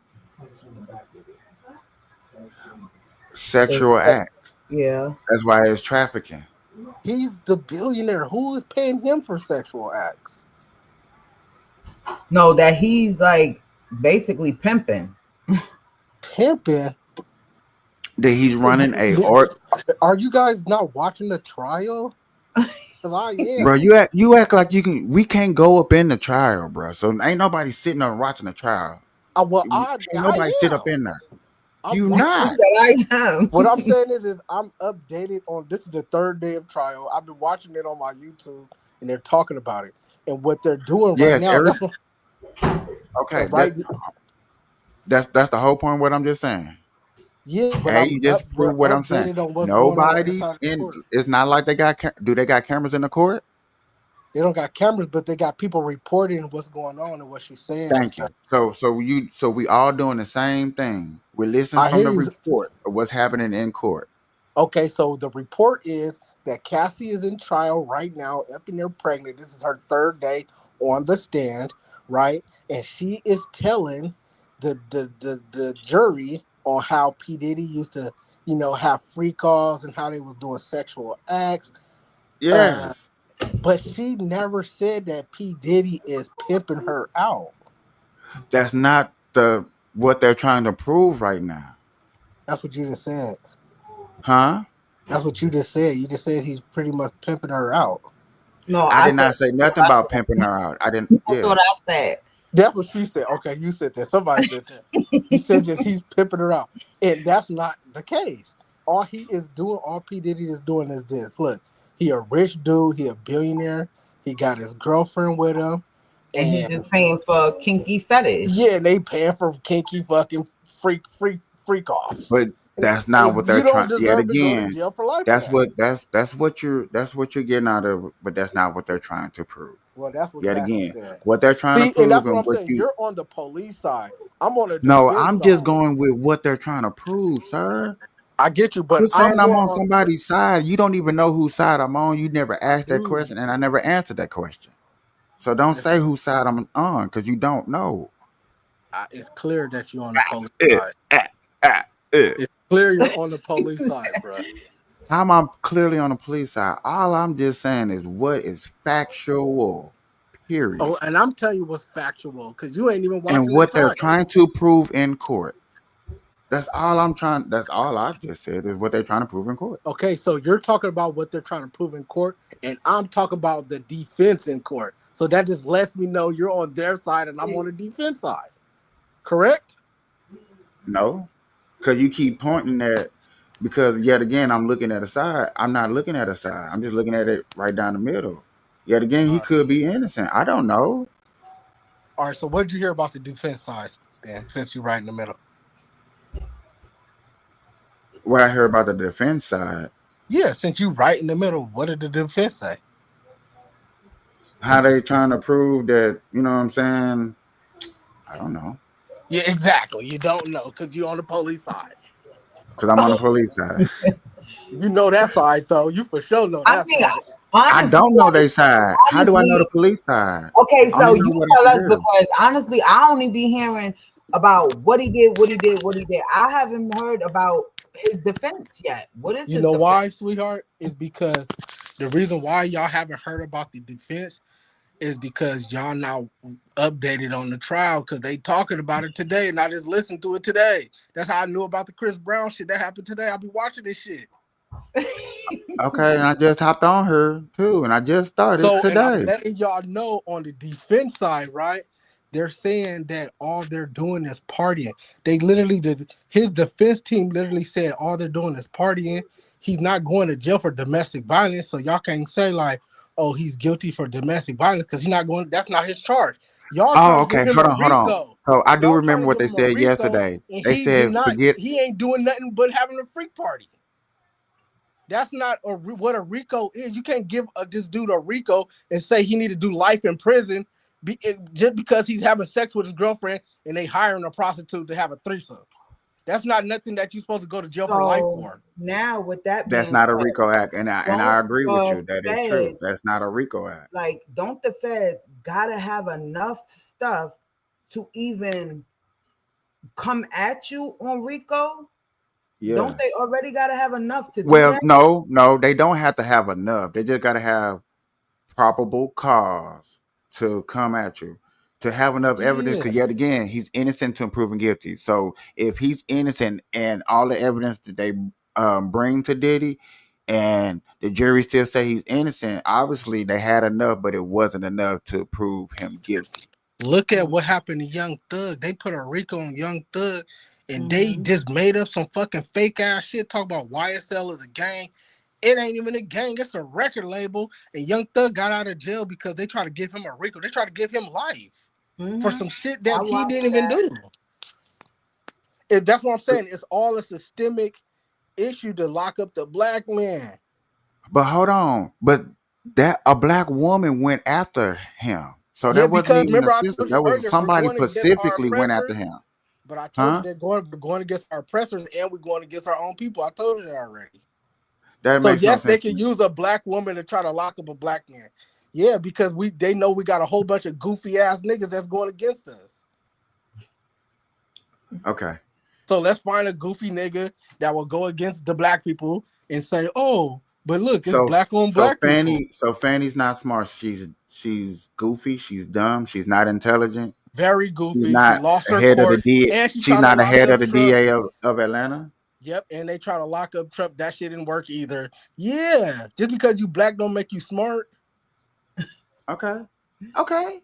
Sexual acts. Yeah. That's why it's trafficking. He's the billionaire. Who is paying him for sexual acts? No, that he's like basically pimping. Pimping? That he's running a or Are you guys not watching the trial? Because I am. bro, you act like you can. We can't go up in the trial, bro. So ain't nobody sitting there watching the trial. Well, Ain't I nobody sit am. up in there. I'm You watching. not. I am. What I'm saying is I'm updated on. This is the third day of trial. I've been watching it on my YouTube, and they're talking about it and what they're doing right Yes, now. Eric. That's what. Okay, Right. that's the whole point of what I'm just saying. Yeah, but Hey, you just we're prove what I'm saying. updated on what's going on Nobody's inside the in. courts. It's not like they got. Do they got cameras in the court? They don't got cameras, but they got people reporting what's going on and what she's saying and Thank stuff. you. So we all doing the same thing. We're listening I from hear the you. reports of what's happening in court. Okay, so the report is that Cassie is in trial right now, up in there pregnant. This is her third day on the stand, right? And she is telling the jury on how P. Diddy used to, have free calls and how they was doing sexual acts. Yes, But she never said that P. Diddy is pimping her out. that's not what they're trying to prove right now, That's what you just said. huh? That's what you just said. You just said he's pretty much pimping her out. No, I I did said not say nothing about pimping her out. I didn't. that's Yeah, what I said. That's what she said. Okay, you said that. Somebody said that. You said that he's pimping her out. And that's not the case. All he is doing, all P. Diddy is doing is this. Look, he a rich dude, he a billionaire, he got his girlfriend with him. And he's just paying for kinky fetish. Yeah, and they paying for kinky fucking freak offs. but that's not what And they're you don't trying. Yet deserve to go to again, jail for life for that. that's what you're getting out of. But that's not what they're trying to prove. Well, that's what Yet Cassie again, said. what they're trying to See, and prove that's what and I'm what saying. you. You're on the police side. I'm on the No, defense I'm just side. going with what they're trying to prove, sir. I get you, but Quit saying I'm I'm more on on. somebody's side. You don't even know whose side I'm on. You never asked that Dude, question, and I never answered that question. So don't say whose side I'm on because you don't know. it's clear that you're on the police Uh, side. uh, uh, uh. It's clear you're on the police side, bro. How am I clearly on the police side? All I'm just saying is what is factual, period. Oh, and I'm telling you what's factual because you ain't even And watching the what they're trial. trying to prove in court. That's all I just said is what they're trying to prove in court. Okay, so you're talking about what they're trying to prove in court, and I'm talking about the defense in court. So that just lets me know you're on their side and I'm on the defense side. Correct? No. Because you keep pointing at Because yet again, I'm looking at a side. I'm not looking at a side. I'm just looking at it right down the middle. Yet again, he could be innocent. I don't know. All right, so what did you hear about the defense side then, since you're right in the middle? What I heard about the defense side. Yeah, since you right in the middle, what did the defense say? How they trying to prove that, you know what I'm saying? I don't know. Yeah, exactly. You don't know because you're on the police side. Because I'm on the police side. You know that side, though. You for sure know that side. I don't know their side. How do I know the police side? Okay, I so only know you what tell I us hear. because honestly, I only be hearing about what he did. I haven't heard about his defense yet. What is You his know defense? why, sweetheart? Is because the reason why y'all haven't heard about the defense is because y'all now updated on the trial because they talking about it today and I just listened to it today. That's how I knew about the Chris Brown shit that happened today. I'll be watching this shit. Okay, and I just hopped on her too, and I just started So, and I'm today. letting y'all know on the defense side, right? They're saying that all they're doing is partying. They literally did. His defense team literally said all they're doing is partying. He's not going to jail for domestic violence, so y'all can't say like, "Oh, he's guilty for domestic violence" because he's not going. That's not his charge. Y'all Oh, trying to give okay. him Hold a on, hold on. RICO. So I do Y'all trying remember to what give they him a said RICO, yesterday. and They he did said not. forget. He ain't doing nothing but having a freak party. That's not what a RICO is. You can't give this dude a RICO and say he need to do life in prison just because he's having sex with his girlfriend and they hiring a prostitute to have a threesome. That's not nothing that you're supposed to go to jail for life for. Now, with that That's being not a said, RICO act, and I don't agree with you. That is true. feds, That's not a RICO act. like, don't the feds gotta have enough stuff to even come at you on RICO? Yeah. Don't they already gotta have enough to do Well, that? no, they don't have to have enough. They just got to have probable cause to come at you, to have enough evidence. Yeah. Because yet again, he's innocent to proven guilty. So if he's innocent and all the evidence that they bring to Diddy, and the jury still say he's innocent, obviously they had enough, but it wasn't enough to prove him guilty. Look at what happened to Young Thug. They put a RICO on Young Thug and they just made up some fucking fake ass shit. Talk about YSL is a gang. It ain't even a gang. It's a record label. And Young Thug got out of jail because they tried to give him a RICO. They tried to give him life for some shit that he didn't even do. That's what I'm saying. It's all a systemic issue to lock up the black man. But hold on, but that a black woman went after him. So Yeah, that wasn't because even a remember I system. told you That was earlier we're somebody going against our specifically went after oppressors. him. But I told you Huh? that we're going against our oppressors and we're going against our own people. I told you that already. That So makes no yes, they sense. can use a black woman to try to lock up a black man. Yeah, because they know we got a whole bunch of goofy ass niggas that's going against us. Okay. So let's find a goofy nigga that will go against the black people and say, "Oh, but look, it's black on black people." So Fanny's not smart. She's goofy. She's dumb. She's not intelligent. Very She's goofy. She not lost her ahead of the court, DA. and she She's tried to not lock ahead up of the Trump. DA of Atlanta. Yep, and they try to lock up Trump. That shit didn't work either. Yeah, just because you black don't make you smart. Okay. Okay.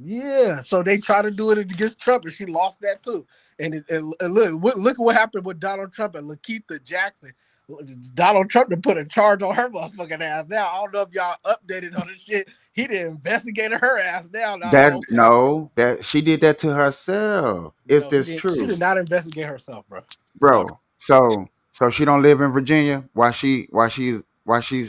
Yeah, so they try to do it against Trump, and she lost that too. And look at what happened with Donald Trump and Lakeitha Jackson. Donald Trump to put a charge on her motherfucking ass. Now I don't know if y'all updated on this shit. He didn't investigate her ass now. That she did that to herself. If No, this she true, did not investigate herself, bro. bro. So she don't live in Virginia. Why she's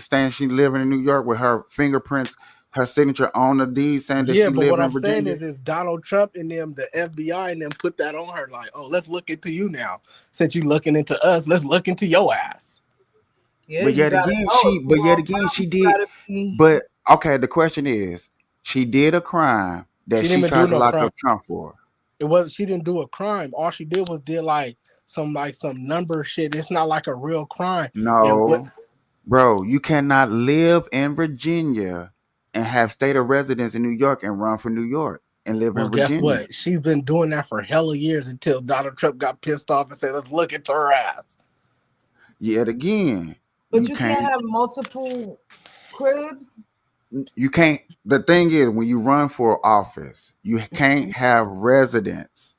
saying she living in New York with her fingerprints, her signature on the deed saying that Yeah, she but live what in I'm saying Virginia. is Donald Trump and them, the FBI and them, put that on her. Like, oh, let's look into you now. Since you looking into us, let's look into your ass. Yeah, But yet again, she did. But okay, the question is, she did a crime that She she didn't even do tried to no lock crime. up Trump for. She didn't do a crime. All she did was did some number shit. It's not like a real crime. No, bro, you cannot live in Virginia and have state of residence in New York and run for New York and live Well, in guess Virginia. what? She's been doing that for hella years until Donald Trump got pissed off and said, "Let's look into her ass." Yet again, But you can't have multiple cribs. You can't. The thing is, when you run for office, you can't have residence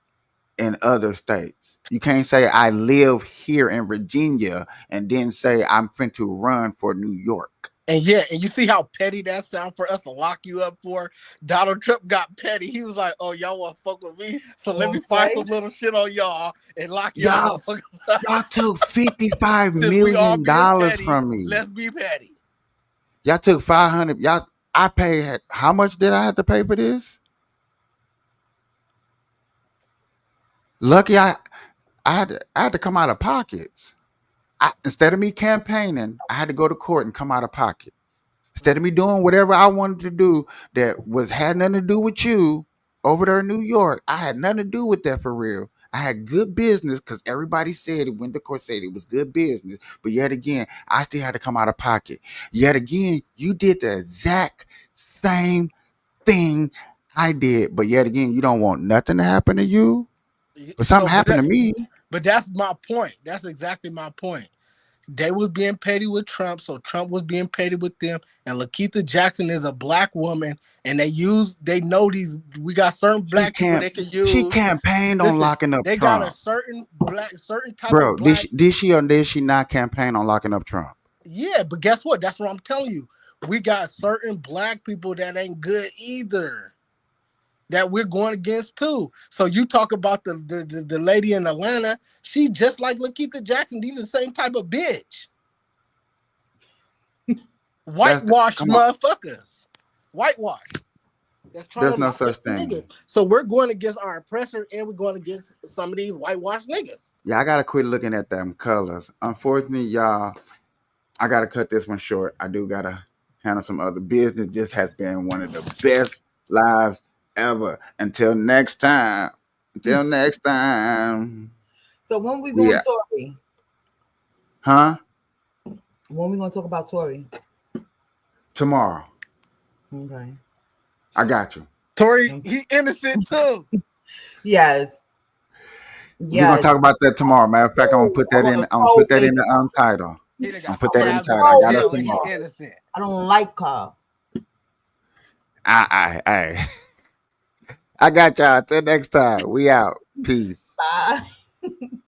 in other states. You can't say I live here in Virginia and then say I'm fin to run for New York. And yeah, and you see how petty that sound for us to lock you up for? Donald Trump got petty. He was like, "Oh, y'all want to fuck with me? So let me find some little shit on y'all and lock y'all motherfuckers up." Y'all took $55 Since we all million being petty, from me. let's be petty. Y'all took 500. Y'all, I paid. How much did I have to pay for this? Lucky I had to come out of pockets. Instead of me campaigning, I had to go to court and come out of pocket. Instead of me doing whatever I wanted to do that had nothing to do with you over there in New York, I had nothing to do with that for real. I had good business because everybody said it when the court said it was good business. But yet again, I still had to come out of pocket. Yet again, you did the exact same thing I did. But yet again, you don't want nothing to happen to you. But something happened to me. But that's my point. That's exactly my point. They was being petty with Trump, so Trump was being petty with them. And Lakeitha Jackson is a black woman, and they know we got certain black people they can use. She campaigned on locking up Trump. They got a certain type of black. Did she or did she not campaign on locking up Trump? Yeah, but guess what? That's what I'm telling you. We got certain black people that ain't good either, that we're going against too. So you talk about the lady in Atlanta, she just like Lakeitha Jackson. These are the same type of bitch. Whitewash motherfuckers. Whitewash. There's no such thing. Niggas. So we're going against our oppressor and we're going against some of these whitewash niggas. Yeah, I gotta quit looking at them colors. Unfortunately, y'all, I gotta cut this one short. I do gotta handle some other business. This has been one of the best lives ever. Until next time. Until next time. So when we going Tory? Huh? When we gonna talk about Tory? Tomorrow. Okay. I got you. Tory, he innocent too. Yes. We're gonna talk about that tomorrow. Matter of fact, I'm gonna put that in. I'm gonna put that in the title. I'm gonna put that in the title. I got it tomorrow. Innocent. I don't like Carl. I got y'all. Till next time. We out. Peace. Bye.